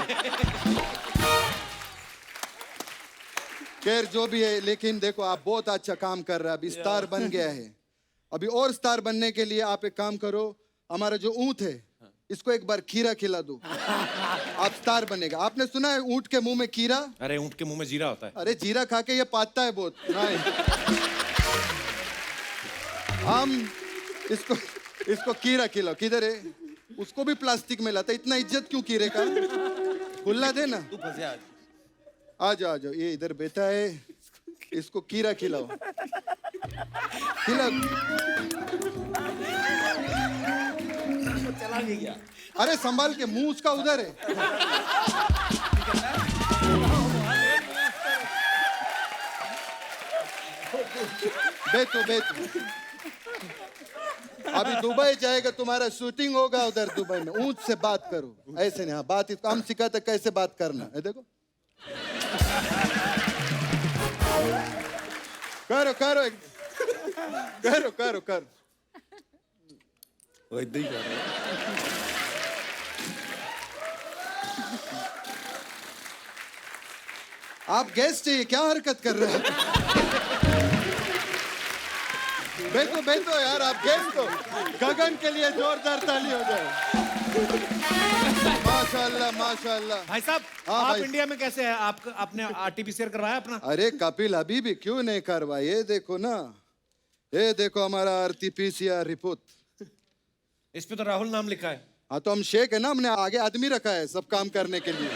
खैर, जो भी है, लेकिन देखो, आप बहुत अच्छा काम कर रहे हैं। अभी स्टार बन गया है। अभी और स्टार बनने के लिए आप एक काम करो, हमारा जो ऊंट है इसको एक बार खीरा खिला दो, आप स्टार बनेगा। आपने सुना है ऊंट के मुंह में खीरा? अरे, ऊंट के मुंह में जीरा होता है। अरे, जीरा खा के ये पाता है बहुत। हम इसको खीरा खिलाओ। किधर है? उसको भी प्लास्टिक में लाता। इतना इज्जत क्यों कीरे का? खुला दे ना। आ जाओ, ये इधर बैठा है, इसको कीरा खिलाओ। खिलाओ। चला नहीं गया। अरे, संभाल के, मुंह उसका उधर है। बैठो। अभी दुबई जाएगा, तुम्हारा शूटिंग होगा उधर दुबई में। ऊंट से बात करो, ऐसे नहीं। हाँ, बात हम सिखाते कैसे बात करना है। देखो, करो। वो इधर ही कर रहा है। आप गेस्ट चाहिए, क्या हरकत कर रहे हैं? बैठो यार, आप गेस्ट हो। गगन के लिए जोरदार ताली हो जाए। माशाल्लाह। भाई साहब, हाँ, आप भाई। इंडिया में कैसे हैं? आपने RT-PCR करवाया अपना? अरे कपिल, अभी भी क्यों नहीं करवा? ये देखो ना, ये देखो हमारा RT-PCR रिपोर्ट। इस पे तो राहुल नाम लिखा है। हाँ, तो हम शेख है ना, हमने आगे आदमी रखा है सब काम करने के लिए।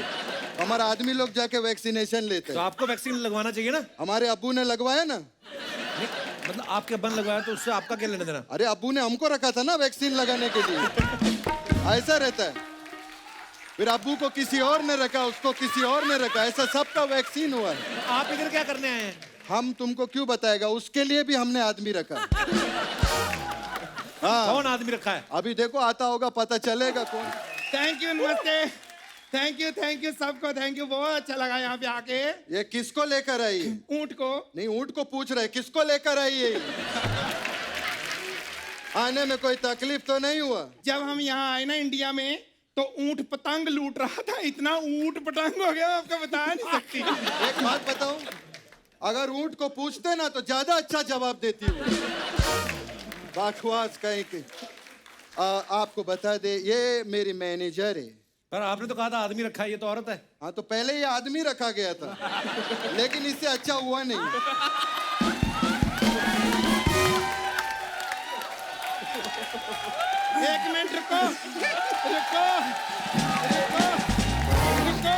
हमारा आदमी लोग जाके वैक्सीनेशन लेते तो हैं। आपको वैक्सीन लगवाना चाहिए ना। हमारे अब्बू ने लगवाया ना। नहीं, मतलब आपके बन लगवाया तो उससे आपका क्या लेना देना। अरे अब्बू ने हमको रखा था ना वैक्सीन लगाने के लिए। ऐसा रहता है। फिर अब्बू को किसी और ने रखा, उसको किसी और ने रखा, ऐसा सबका वैक्सीन हुआ है। तो आप इधर क्या करने आए हैं। हम तुमको क्यों बताएगा, उसके लिए भी हमने आदमी रखा। हाँ, कौन आदमी रखा है। अभी देखो आता होगा, पता चलेगा कौन। थैंक यू, नमस्ते। थैंक यू सबको, थैंक यू। बहुत अच्छा लगा यहाँ पे आके। ये किसको लेकर आई। ऊंट को नहीं, ऊंट को पूछ रहे किसको लेकर आई है। आने में कोई तकलीफ तो नहीं हुआ। जब हम यहाँ आए ना इंडिया में, तो ऊंट पतंग लूट रहा था। इतना ऊंट पतंग हो गया, आपको बता नहीं सकती। एक बात बताऊं, अगर ऊंट को पूछते ना तो ज्यादा अच्छा जवाब देती हूँ। बकवास कहीं की। आपको बता दे, ये मेरी मैनेजर है। पर आपने तो कहा था आदमी रखा है, ये तो औरत है। हाँ, तो पहले ये आदमी रखा गया था, लेकिन इससे अच्छा हुआ नहीं। एक मिनट रुको, रुको, रुको, रुको।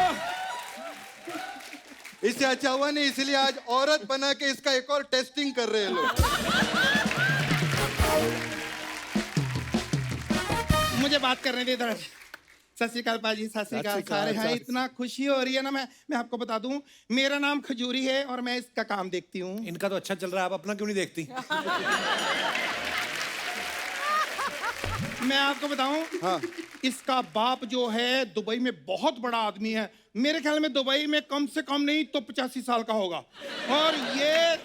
इससे अच्छा हुआ नहीं, इसलिए आज औरत बना के इसका एक और टेस्टिंग कर रहे हैं लोग। मुझे बात करने दे इधर। सत श्री अकाल पाजी, सत श्री अकाल सारे हैं। इतना खुशी हो रही है ना। मैं आपको बता दूं, मेरा नाम खजूरी है और मैं इसका काम देखती हूँ। इनका तो अच्छा चल रहा है, आप अपना क्यों नहीं देखती। मैं आपको बताऊं, हाँ। इसका बाप जो है दुबई में बहुत बड़ा आदमी है। मेरे ख्याल में दुबई में कम से कम नहीं तो 85 साल का होगा। और ये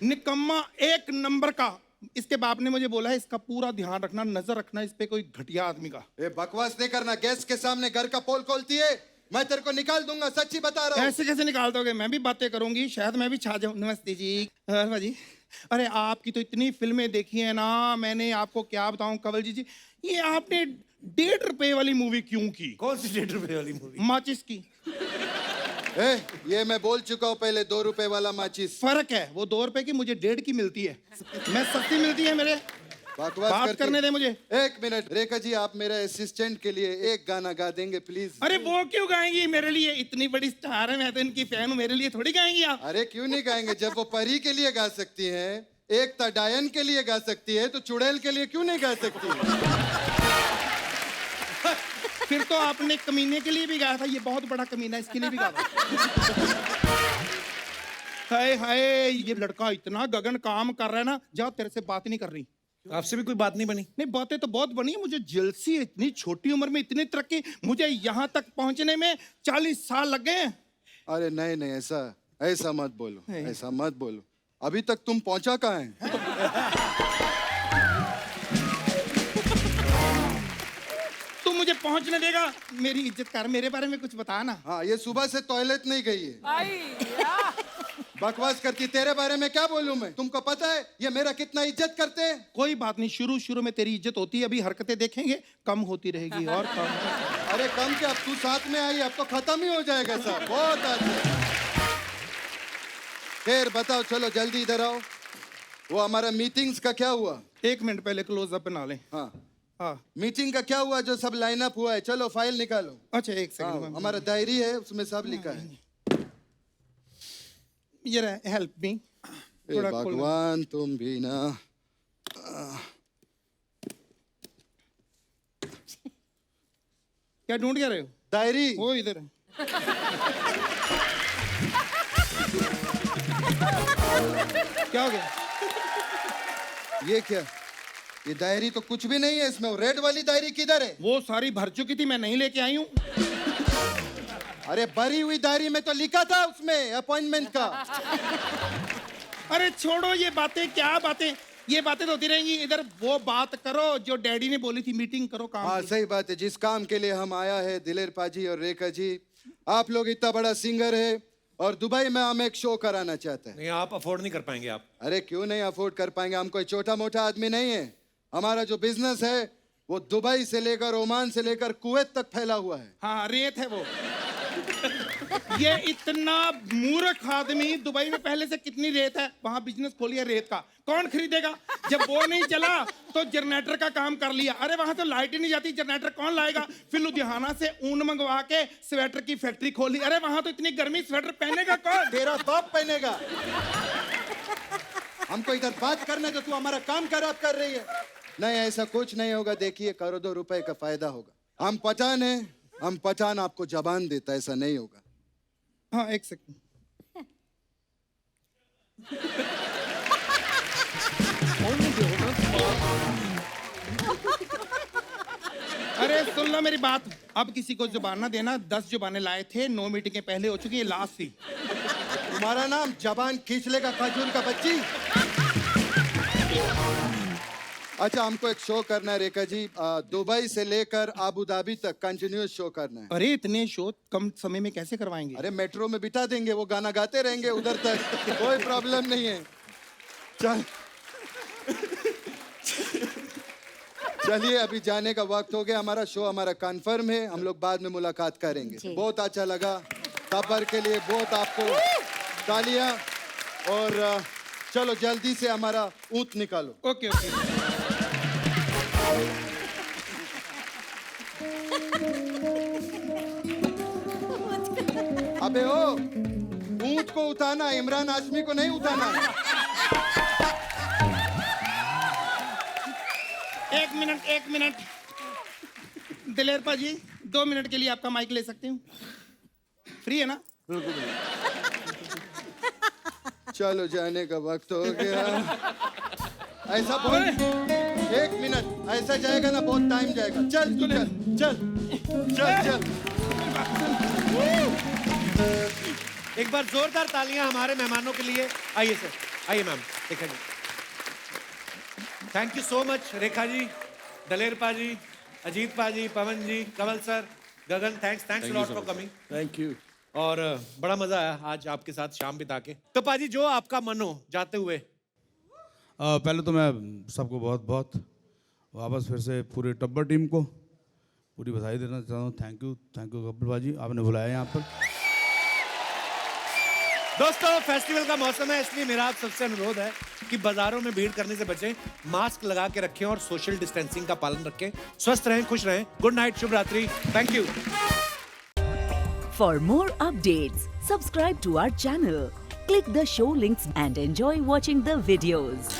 निकम्मा एक नंबर का। इसके बाप ने मुझे बोला है इसका पूरा ध्यान रखना, नजर रखना इस पे, कोई घटिया आदमी का। ए, बकवास नहीं करना। गेस्ट के सामने घर का पोल खोलती है, मैं तेरे को निकाल दूंगा, सच्ची बता रहा हूँ। ऐसे कैसे निकाल दोगे, मैं भी बातें करूंगी, शायद मैं भी छा जाऊं। नमस्ते जी। जी, अरे आपकी तो इतनी फिल्में देखी है ना, मैंने आपको क्या बताऊं कवल जी, ये आपने 1.5 रुपए वाली मूवी क्यों की। कौन सी 1.5 रुपए वाली मूवी। माचिस की। ये मैं बोल चुका हूँ पहले, 2 रुपए वाला माचिस। फर्क है, वो 2 रुपए की, मुझे 1.5 की मिलती है। मैं सस्ती मिलती है मेरे। बात करने दे मुझे। एक मिनट, रेखा जी आप मेरे असिस्टेंट के लिए एक गाना गा देंगे प्लीज। अरे वो क्यों गाएंगी मेरे लिए, इतनी बड़ी स्टार है, मैं तो इनकी फैन हूँ, मेरे लिए थोड़ी गाएंगी आप। अरे क्यों नहीं गाएंगे, जब वो परी के लिए गा सकती है, एकता डायन के लिए गा सकती है, तो चुड़ैल के लिए क्यों नहीं गा सकती। फिर तो आपने कमीने के लिए भी गाया था, ये बहुत बड़ा कमीना, इसके लिए भी गाया। हाय हाय, ये लड़का इतना गगन काम कर रहा है ना। जाओ, तेरे से बात नहीं कर रही। आपसे भी कोई बात नहीं बनी। नहीं, बातें तो बहुत बनी है। मुझे जेलसी है, इतनी छोटी उम्र में इतनी तरक्की, मुझे यहाँ तक पहुंचने में 40 साल लग गए। अरे नहीं नहीं, ऐसा मत बोलो, ऐसा मत बोलो। अभी तक तुम पहुंचा कहाँ है। तू मुझे पहुंचने देगा, मेरी इज्जत कर, मेरे बारे में कुछ बता ना। हाँ, ये सुबह से टॉयलेट नहीं गई है। बकवास करती, तेरे बारे में क्या बोलूं मैं। तुमको पता है ये मेरा कितना इज्जत करते हैं। कोई बात नहीं, शुरू में तेरी इज्जत होती है, अभी हरकतें देखेंगे कम होती रहेगी। और कम। अरे कम क्या, अब तू साथ में आई, अब तो खत्म ही हो जाएगा सब। बहुत अच्छा। खैर बताओ, चलो जल्दी इधर आओ। वो हमारा मीटिंग्स का क्या हुआ। 1 मिनट पहले क्लोज अप बना ले। हाँ हाँ, मीटिंग का क्या हुआ, जो सब लाइन अप हुआ है। चलो फाइल निकालो। अच्छा 1 सेकंड। हाँ, हमारा डायरी है, उसमें सब लिखा है। ये रहा, हेल्प मी। भगवान तुम भी ना। क्या ढूंढ क्या रहे हो। डायरी वो इधर है। क्या हो गया। ये क्या, ये डायरी तो कुछ भी नहीं है इसमें। वो रेड वाली डायरी किधर है। वो सारी भर चुकी थी, मैं नहीं लेके आई हूँ। अरे भरी हुई डायरी में तो लिखा था उसमें अपॉइंटमेंट का। अरे छोड़ो ये बातें, क्या बातें, ये बातें तो होती रहेंगी। इधर वो बात करो जो डैडी ने बोली थी, मीटिंग करो काम। हाँ सही बात है, जिस काम के लिए हम आया है दिलेर पाजी और रेखा जी, आप लोग इतना बड़ा सिंगर है और दुबई में हम एक शो कराना चाहते हैं। नहीं, आप अफोर्ड नहीं कर पाएंगे आप। अरे क्यों नहीं अफोर्ड कर पाएंगे, हम कोई छोटा मोटा आदमी नहीं है। हमारा जो बिजनेस है वो दुबई से लेकर ओमान से लेकर कुवैत तक फैला हुआ है। हाँ, रेत है वो। ये इतना मूर्ख आदमी दुबई में पहले से कितनी रेत है, वहां बिजनेस खोलिया रेत का, कौन खरीदेगा? जब वो नहीं चला तो जनरेटर का काम कर लिया। अरे वहां तो लाइट ही नहीं जाती, जनरेटर कौन लाएगा? फिर लुधियाना से ऊन मंगवा के स्वेटर की फैक्ट्री खोली। अरे वहां तो इतनी गर्मी, स्वेटर पहनेगा कौन? तेरा बाप पहनेगा। हमको इधर बात करने तो तू हमारा काम खराब कर रही है। नहीं, ऐसा कुछ नहीं होगा। देखिए, करोड़ों 2 रुपए का फायदा होगा। हम पठान है, हम पठान आपको जबान देता, ऐसा नहीं होगा। हाँ, एक सेकंड। अरे सुन लो मेरी बात, अब किसी को जुबान ना देना। 10 जुबानें लाए थे, 9 मीटिंगें पहले हो चुकी है, लास्ट थी। तुम्हारा नाम जबान खींच लेगा खजूर का बच्ची। अच्छा, हमको एक शो करना है रेखा जी, दुबई से लेकर अबू धाबी तक कंटिन्यूस शो करना है। अरे इतने शो कम समय में कैसे करवाएंगे? अरे मेट्रो में बिठा देंगे, वो गाना गाते रहेंगे उधर तक, कोई प्रॉब्लम नहीं है। चल चलिए, अभी जाने का वक्त हो गया। हमारा शो हमारा कंफर्म है, हम लोग बाद में मुलाकात करेंगे। बहुत अच्छा लगा, सफर के लिए बहुत आपको तालियां। और चलो जल्दी से हमारा ऊँट निकालो। Okay okay. अबे ओ, ऊँट को उठाना, इमरान हाशमी को नहीं उठाना। एक मिनट दिलेर पाजी, 2 मिनट के लिए आपका माइक ले सकती हूँ? फ्री है ना? बिल्कुल। चलो जाने का वक्त हो गया। ऐसा बोल, 1 मिनट ऐसा जाएगा ना, बहुत टाइम जाएगा। चल तू चल चल चल चल। एक बार जोरदार तालियां हमारे मेहमानों के लिए। आइए सर, आइए ma'am, Rekha ji. Thank you so much Rekha ji, Daler paaji, Ajit paaji, Pawan ji, Kamal sir, Gagan, thanks lot for coming. Thank you. और बड़ा मजा आया आज आपके साथ शाम बिता के। तो पाजी, जो आपका मन हो जाते हुए। पहले तो मैं सबको बहुत बहुत वापस फिर से पूरी टब्बर टीम को पूरी बधाई देना चाहता हूँ। थैंक यू कपिल भाजी, आपने बुलाया यहाँ पर। दोस्तों, फेस्टिवल का मौसम है, इसलिए मेरा आप सबसे अनुरोध है कि बाजारों में भीड़ करने से बचें, मास्क लगा के रखें और सोशल डिस्टेंसिंग का पालन रखें। स्वस्थ रहें, खुश रहें। गुड नाइट, शुभ रात्रि। Thank you. For more updates, subscribe to our channel, click the show links and enjoy watching the videos.